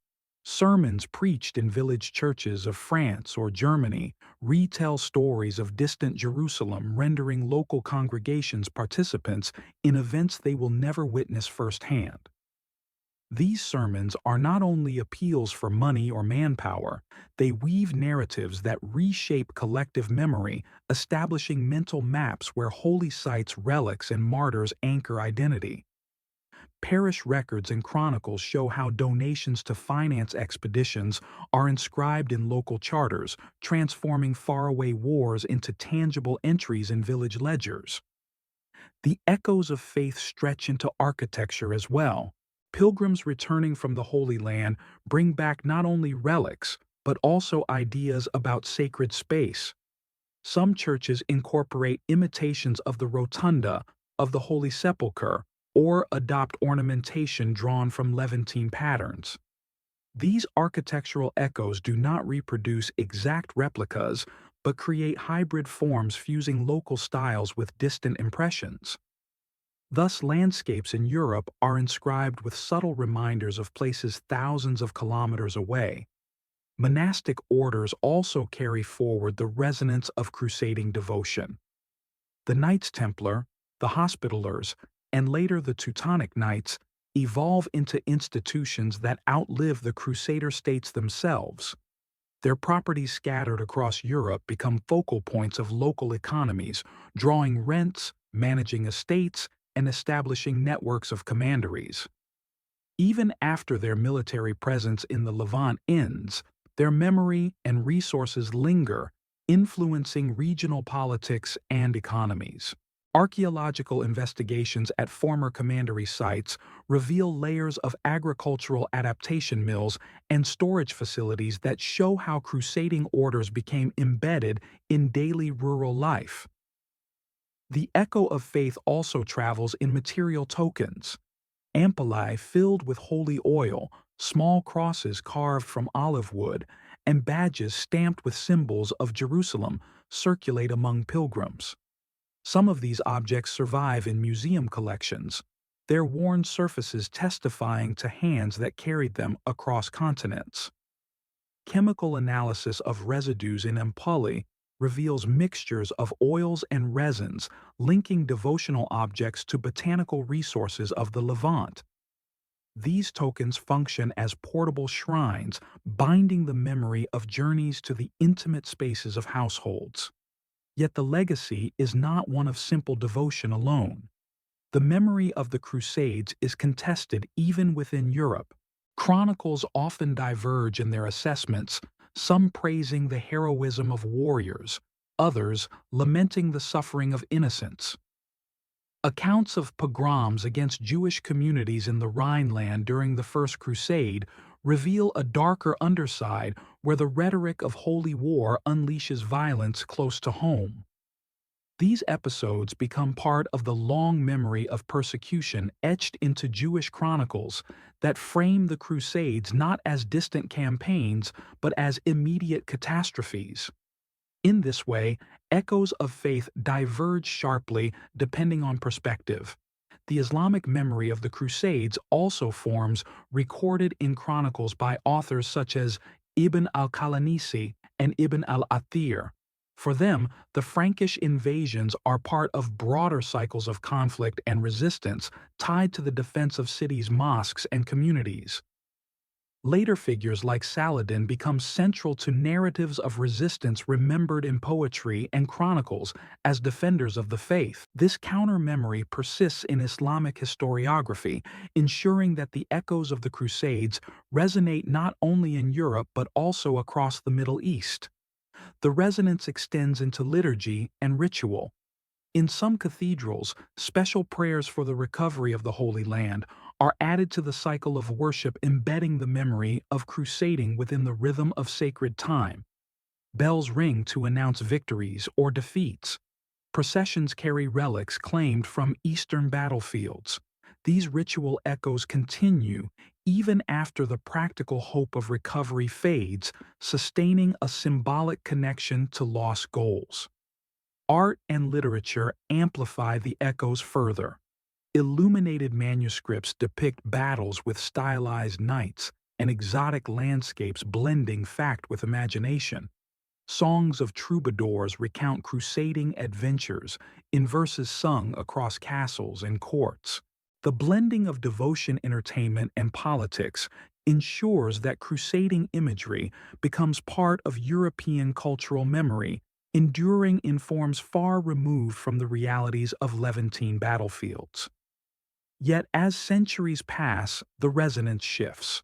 Sermons preached in village churches of France or Germany retell stories of distant Jerusalem, rendering local congregations participants in events they will never witness firsthand. These sermons are not only appeals for money or manpower, they weave narratives that reshape collective memory, establishing mental maps where holy sites, relics, and martyrs anchor identity. Parish records and chronicles show how donations to finance expeditions are inscribed in local charters, transforming faraway wars into tangible entries in village ledgers. The echoes of faith stretch into architecture as well. Pilgrims returning from the Holy Land bring back not only relics, but also ideas about sacred space. Some churches incorporate imitations of the rotunda of the Holy Sepulchre or adopt ornamentation drawn from Levantine patterns. These architectural echoes do not reproduce exact replicas, but create hybrid forms fusing local styles with distant impressions. Thus, landscapes in Europe are inscribed with subtle reminders of places thousands of kilometers away. Monastic orders also carry forward the resonance of crusading devotion. The Knights Templar, the Hospitallers, and later the Teutonic Knights evolve into institutions that outlive the Crusader states themselves. Their properties scattered across Europe become focal points of local economies, drawing rents, managing estates, and establishing networks of commanderies. Even after their military presence in the Levant ends, their memory and resources linger, influencing regional politics and economies. Archaeological investigations at former commandery sites reveal layers of agricultural adaptation mills and storage facilities that show how crusading orders became embedded in daily rural life. The echo of faith also travels in material tokens. Ampullae filled with holy oil, small crosses carved from olive wood, and badges stamped with symbols of Jerusalem circulate among pilgrims. Some of these objects survive in museum collections, their worn surfaces testifying to hands that carried them across continents. Chemical analysis of residues in ampullae reveals mixtures of oils and resins linking devotional objects to botanical resources of the Levant. These tokens function as portable shrines, binding the memory of journeys to the intimate spaces of households. Yet the legacy is not one of simple devotion alone. The memory of the Crusades is contested even within Europe. Chronicles often diverge in their assessments, some praising the heroism of warriors, others lamenting the suffering of innocents. Accounts of pogroms against Jewish communities in the Rhineland during the First Crusade reveal a darker underside where the rhetoric of holy war unleashes violence close to home. These episodes become part of the long memory of persecution etched into Jewish chronicles that frame the Crusades not as distant campaigns but as immediate catastrophes. In this way, echoes of faith diverge sharply depending on perspective. The Islamic memory of the Crusades also forms recorded in chronicles by authors such as Ibn al-Qalanisi and Ibn al-Athir. For them, the Frankish invasions are part of broader cycles of conflict and resistance tied to the defense of cities, mosques, and communities. Later figures like Saladin become central to narratives of resistance remembered in poetry and chronicles as defenders of the faith. This counter-memory persists in Islamic historiography, ensuring that the echoes of the Crusades resonate not only in Europe but also across the Middle East. The resonance extends into liturgy and ritual. In some cathedrals, special prayers for the recovery of the Holy Land are added to the cycle of worship, embedding the memory of crusading within the rhythm of sacred time. Bells ring to announce victories or defeats. Processions carry relics claimed from Eastern battlefields. These ritual echoes continue even after the practical hope of recovery fades, sustaining a symbolic connection to lost goals. Art and literature amplify the echoes further. Illuminated manuscripts depict battles with stylized knights and exotic landscapes blending fact with imagination. Songs of troubadours recount crusading adventures in verses sung across castles and courts. The blending of devotion, entertainment, and politics ensures that crusading imagery becomes part of European cultural memory, enduring in forms far removed from the realities of Levantine battlefields. Yet as centuries pass, the resonance shifts.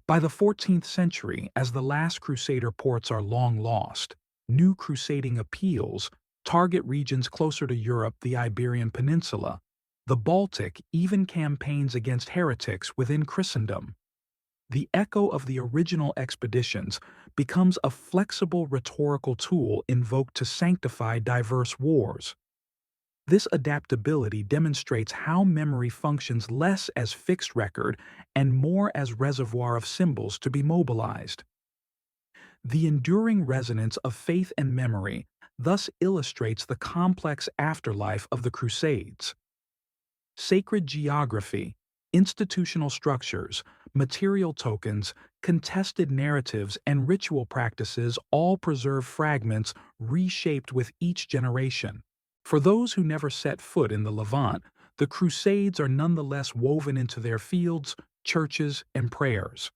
By the 14th century, as the last Crusader ports are long lost, new crusading appeals target regions closer to Europe, the Iberian Peninsula, the Baltic, even campaigns against heretics within Christendom. The echo of the original expeditions becomes a flexible rhetorical tool invoked to sanctify diverse wars. This adaptability demonstrates how memory functions less as fixed record and more as reservoir of symbols to be mobilized. The enduring resonance of faith and memory thus illustrates the complex afterlife of the Crusades. Sacred geography, institutional structures, material tokens, contested narratives, and ritual practices all preserve fragments reshaped with each generation. For those who never set foot in the Levant, the Crusades are nonetheless woven into their fields, churches, and prayers.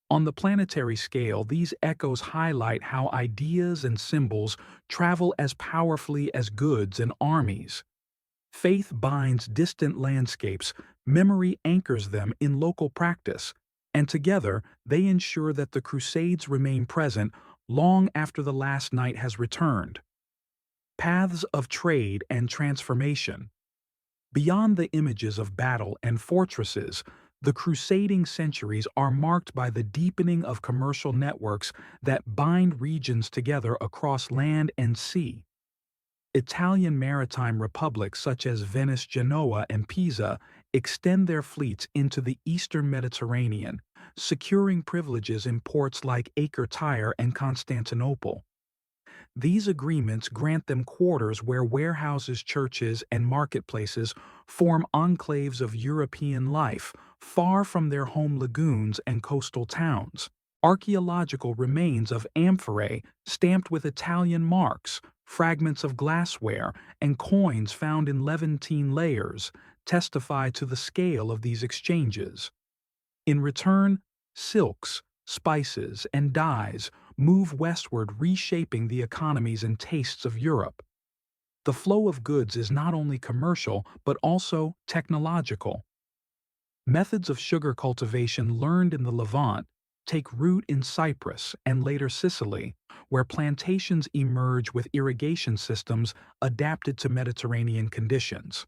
On the planetary scale, these echoes highlight how ideas and symbols travel as powerfully as goods and armies. Faith binds distant landscapes, memory anchors them in local practice, and together they ensure that the Crusades remain present long after the last knight has returned. Paths of trade and transformation. Beyond the images of battle and fortresses, the crusading centuries are marked by the deepening of commercial networks that bind regions together across land and sea. Italian maritime republics such as Venice, Genoa, and Pisa extend their fleets into the eastern Mediterranean, securing privileges in ports like Acre, Tyre, and Constantinople. These agreements grant them quarters where warehouses, churches, and marketplaces form enclaves of European life, far from their home lagoons and coastal towns. Archaeological remains of amphorae stamped with Italian marks, fragments of glassware, and coins found in Levantine layers testify to the scale of these exchanges. In return, silks, spices, and dyes move westward, reshaping the economies and tastes of Europe. The flow of goods is not only commercial but also technological. Methods of sugar cultivation learned in the Levant take root in Cyprus and later Sicily, where plantations emerge with irrigation systems adapted to Mediterranean conditions.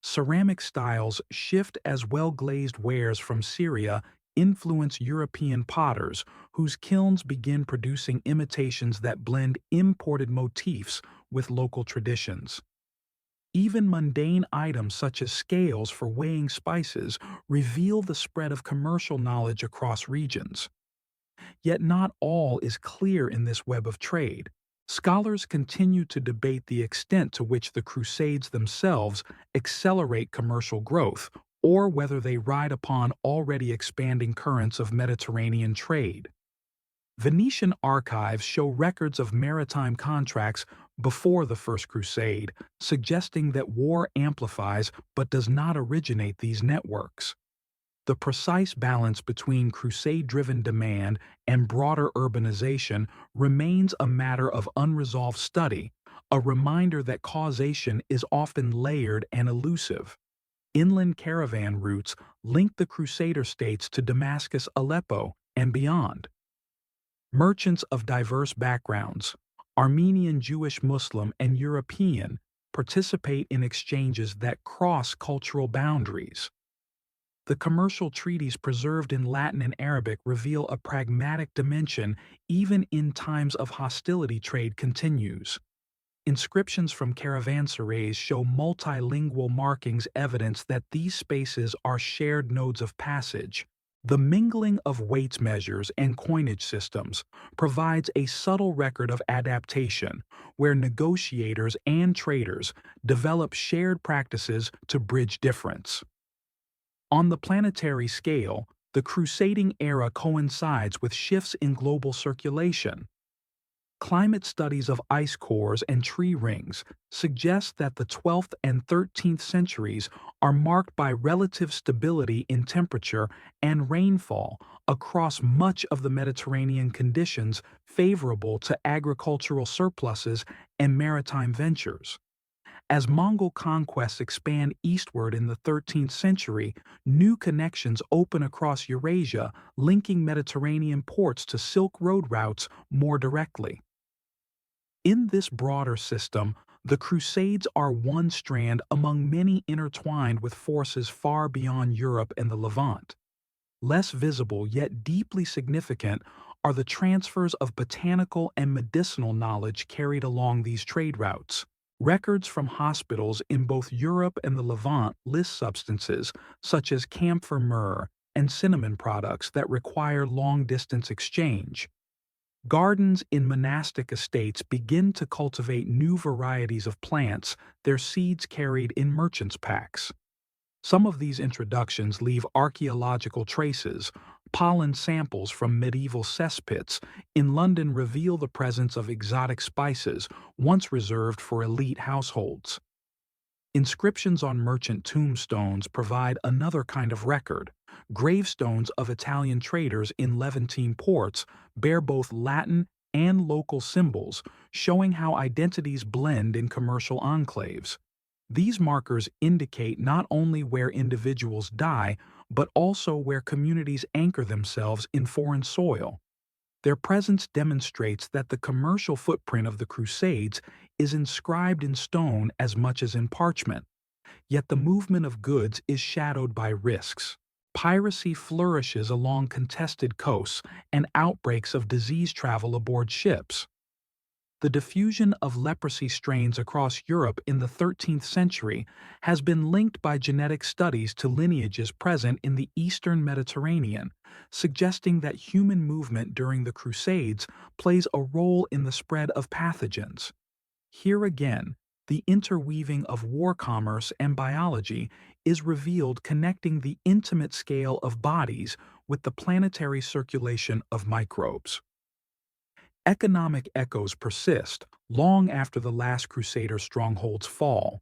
Ceramic styles shift as well-glazed wares from Syria influence European potters, whose kilns begin producing imitations that blend imported motifs with local traditions. Even mundane items such as scales for weighing spices reveal the spread of commercial knowledge across regions. Yet not all is clear in this web of trade. Scholars continue to debate the extent to which the Crusades themselves accelerate commercial growth, or whether they ride upon already expanding currents of Mediterranean trade. Venetian archives show records of maritime contracts before the First Crusade, suggesting that war amplifies but does not originate these networks. The precise balance between crusade-driven demand and broader urbanization remains a matter of unresolved study, a reminder that causation is often layered and elusive. Inland caravan routes link the Crusader states to Damascus, Aleppo, and beyond. Merchants of diverse backgrounds, Armenian, Jewish, Muslim, and European, participate in exchanges that cross cultural boundaries. The commercial treaties preserved in Latin and Arabic reveal a pragmatic dimension even in times of hostility. Trade continues. Inscriptions from caravanserais show multilingual markings, evidence that these spaces are shared nodes of passage. The mingling of weights measures and coinage systems provides a subtle record of adaptation, where negotiators and traders develop shared practices to bridge difference. On the planetary scale, the crusading era coincides with shifts in global circulation. Climate studies of ice cores and tree rings suggest that the 12th and 13th centuries are marked by relative stability in temperature and rainfall across much of the Mediterranean, conditions favorable to agricultural surpluses and maritime ventures. As Mongol conquests expand eastward in the 13th century, new connections open across Eurasia, linking Mediterranean ports to Silk Road routes more directly. In this broader system, the Crusades are one strand among many intertwined with forces far beyond Europe and the Levant. Less visible yet deeply significant are the transfers of botanical and medicinal knowledge carried along these trade routes. Records from hospitals in both Europe and the Levant list substances such as camphor myrrh and cinnamon products that require long-distance exchange. Gardens in monastic estates begin to cultivate new varieties of plants, their seeds carried in merchants' packs. Some of these introductions leave archaeological traces. Pollen samples from medieval cesspits in London reveal the presence of exotic spices once reserved for elite households. Inscriptions on merchant tombstones provide another kind of record. Gravestones of Italian traders in Levantine ports bear both Latin and local symbols, showing how identities blend in commercial enclaves. These markers indicate not only where individuals die, but also where communities anchor themselves in foreign soil. Their presence demonstrates that the commercial footprint of the Crusades is inscribed in stone as much as in parchment. Yet the movement of goods is shadowed by risks. Piracy flourishes along contested coasts, and outbreaks of disease travel aboard ships. The diffusion of leprosy strains across Europe in the 13th century has been linked by genetic studies to lineages present in the eastern Mediterranean, suggesting that human movement during the Crusades plays a role in the spread of pathogens. Here again, the interweaving of war commerce and biology is revealed, connecting the intimate scale of bodies with the planetary circulation of microbes. Economic echoes persist long after the last Crusader strongholds fall.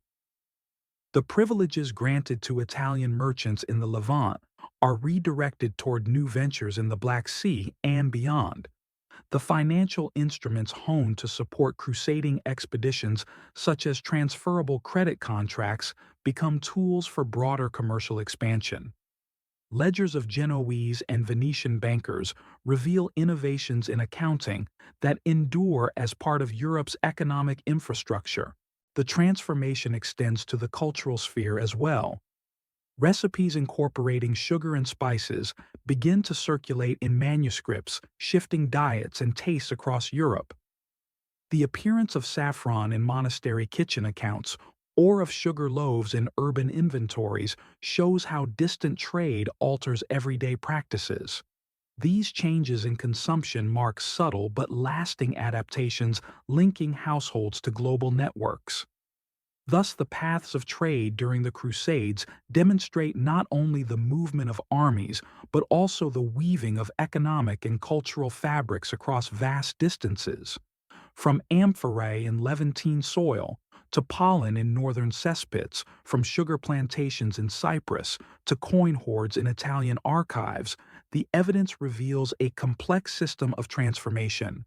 The privileges granted to Italian merchants in the Levant are redirected toward new ventures in the Black Sea and beyond. The financial instruments honed to support crusading expeditions, such as transferable credit contracts, become tools for broader commercial expansion. Ledgers of Genoese and Venetian bankers reveal innovations in accounting that endure as part of Europe's economic infrastructure. The transformation extends to the cultural sphere as well. Recipes incorporating sugar and spices begin to circulate in manuscripts, shifting diets and tastes across Europe. The appearance of saffron in monastery kitchen accounts or of sugar loaves in urban inventories shows how distant trade alters everyday practices. These changes in consumption mark subtle but lasting adaptations, linking households to global networks. Thus, the paths of trade during the Crusades demonstrate not only the movement of armies, but also the weaving of economic and cultural fabrics across vast distances. From amphorae in Levantine soil to pollen in northern cesspits, from sugar plantations in Cyprus to coin hoards in Italian archives, the evidence reveals a complex system of transformation.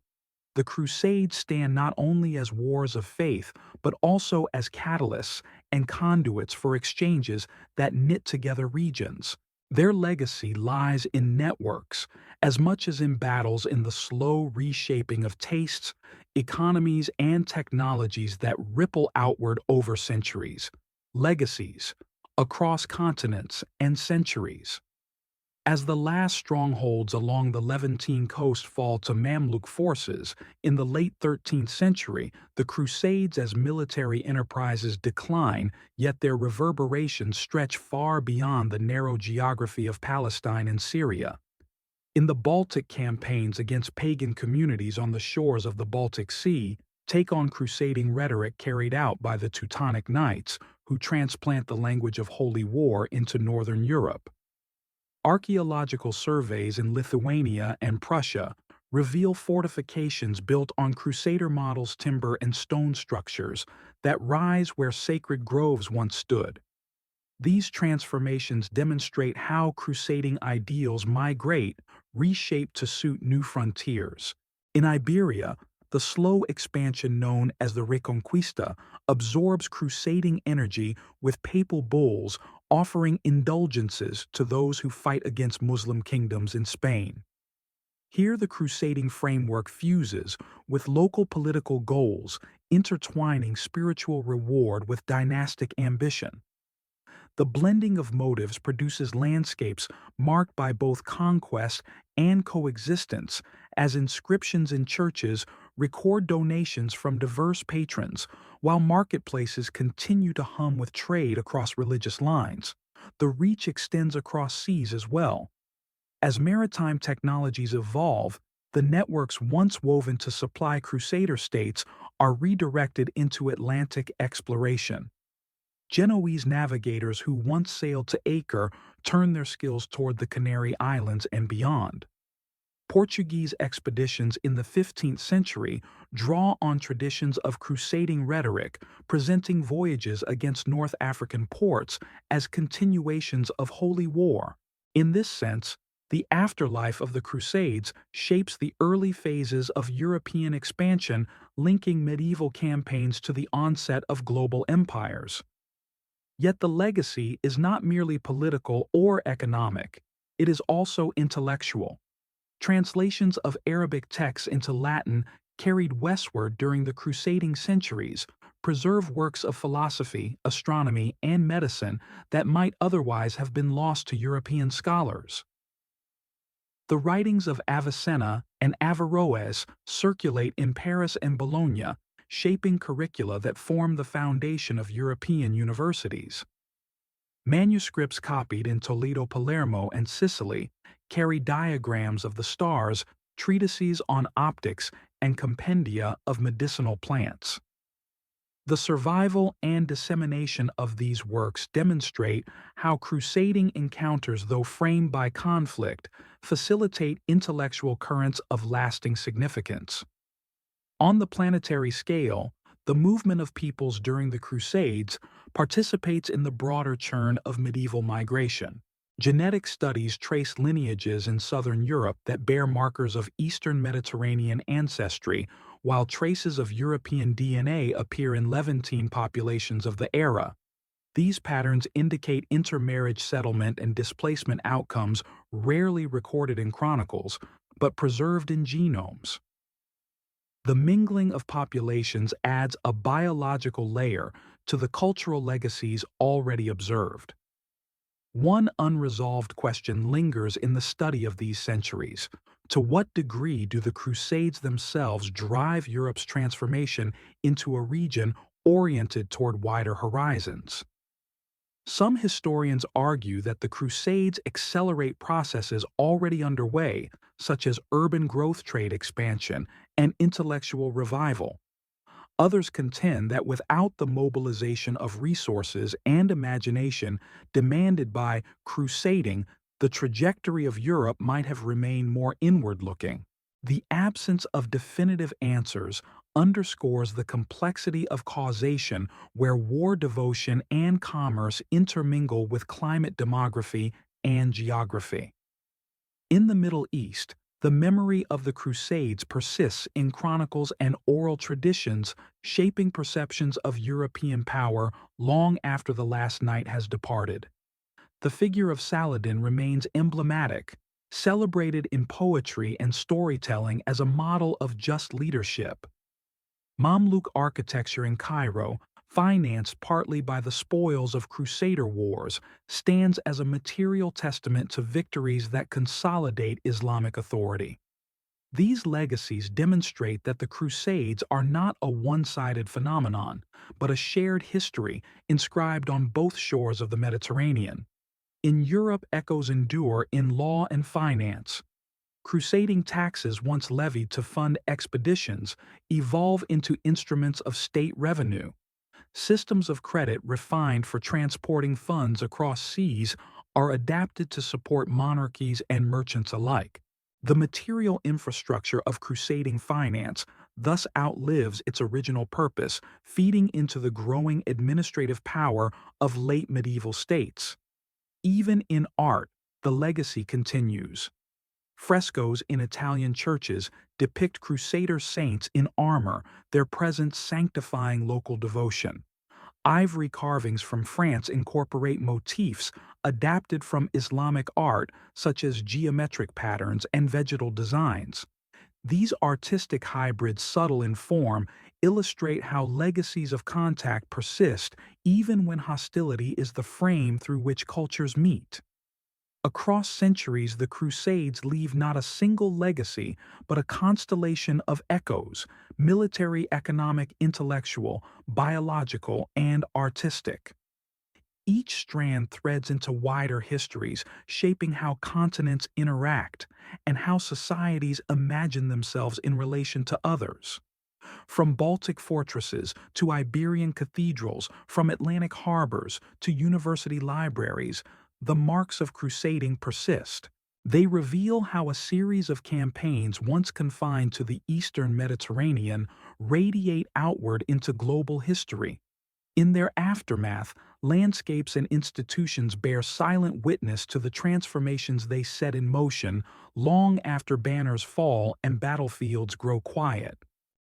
The Crusades stand not only as wars of faith, but also as catalysts and conduits for exchanges that knit together regions. Their legacy lies in networks, as much as in battles, in the slow reshaping of tastes, economies, and technologies that ripple outward over centuries. Legacies across continents and centuries. As the last strongholds along the Levantine coast fall to Mamluk forces, in the late 13th century, the Crusades as military enterprises decline, yet their reverberations stretch far beyond the narrow geography of Palestine and Syria. In the Baltic campaigns against pagan communities on the shores of the Baltic Sea, take on crusading rhetoric carried out by the Teutonic Knights, who transplant the language of holy war into northern Europe. Archaeological surveys in Lithuania and Prussia reveal fortifications built on Crusader models timber and stone structures that rise where sacred groves once stood. These transformations demonstrate how crusading ideals migrate, reshape to suit new frontiers. In Iberia, the slow expansion known as the Reconquista absorbs crusading energy with papal bulls offering indulgences to those who fight against Muslim kingdoms in Spain. Here the crusading framework fuses with local political goals, intertwining spiritual reward with dynastic ambition. The blending of motives produces landscapes marked by both conquest and coexistence, as inscriptions in churches record donations from diverse patrons, while marketplaces continue to hum with trade across religious lines. The reach extends across seas as well. As maritime technologies evolve, the networks once woven to supply crusader states are redirected into Atlantic exploration. Genoese navigators who once sailed to Acre turned their skills toward the Canary Islands and beyond. Portuguese expeditions in the 15th century draw on traditions of crusading rhetoric, presenting voyages against North African ports as continuations of holy war. In this sense, the afterlife of the Crusades shapes the early phases of European expansion, linking medieval campaigns to the onset of global empires. Yet the legacy is not merely political or economic, it is also intellectual. Translations of Arabic texts into Latin carried westward during the crusading centuries preserve works of philosophy, astronomy, and medicine that might otherwise have been lost to European scholars. The writings of Avicenna and Averroes circulate in Paris and Bologna, shaping curricula that form the foundation of European universities. Manuscripts copied in Toledo, Palermo, and Sicily carry diagrams of the stars, treatises on optics, and compendia of medicinal plants. The survival and dissemination of these works demonstrate how crusading encounters, though framed by conflict, facilitate intellectual currents of lasting significance. On the planetary scale, the movement of peoples during the Crusades participates in the broader churn of medieval migration. Genetic studies trace lineages in southern Europe that bear markers of Eastern Mediterranean ancestry, while traces of European DNA appear in Levantine populations of the era. These patterns indicate intermarriage settlement and displacement outcomes rarely recorded in chronicles, but preserved in genomes. The mingling of populations adds a biological layer to the cultural legacies already observed. One unresolved question lingers in the study of these centuries. To what degree do the Crusades themselves drive Europe's transformation into a region oriented toward wider horizons? Some historians argue that the Crusades accelerate processes already underway, such as urban growth, trade expansion, and intellectual revival. Others contend that without the mobilization of resources and imagination demanded by crusading, the trajectory of Europe might have remained more inward-looking. The absence of definitive answers underscores the complexity of causation where war devotion and commerce intermingle with climate demography and geography. In the Middle East, the memory of the Crusades persists in chronicles and oral traditions, shaping perceptions of European power long after the last knight has departed. The figure of Saladin remains emblematic, celebrated in poetry and storytelling as a model of just leadership. Mamluk architecture in Cairo, financed partly by the spoils of Crusader wars, stands as a material testament to victories that consolidate Islamic authority. These legacies demonstrate that the Crusades are not a one-sided phenomenon, but a shared history inscribed on both shores of the Mediterranean. In Europe, echoes endure in law and finance. Crusading taxes once levied to fund expeditions evolve into instruments of state revenue. Systems of credit refined for transporting funds across seas are adapted to support monarchies and merchants alike. The material infrastructure of crusading finance thus outlives its original purpose, feeding into the growing administrative power of late medieval states. Even in art, the legacy continues. Frescoes in Italian churches depict Crusader saints in armor, their presence sanctifying local devotion. Ivory carvings from France incorporate motifs adapted from Islamic art, such as geometric patterns and vegetal designs. These artistic hybrids, subtle in form, illustrate how legacies of contact persist even when hostility is the frame through which cultures meet. Across centuries, the Crusades leave not a single legacy, but a constellation of echoes: military, economic, intellectual, biological, and artistic. Each strand threads into wider histories, shaping how continents interact and how societies imagine themselves in relation to others. From Baltic fortresses to Iberian cathedrals, from Atlantic harbors to university libraries, the marks of crusading persist. They reveal how a series of campaigns once confined to the eastern Mediterranean radiate outward into global history. In their aftermath, landscapes and institutions bear silent witness to the transformations they set in motion long after banners fall and battlefields grow quiet.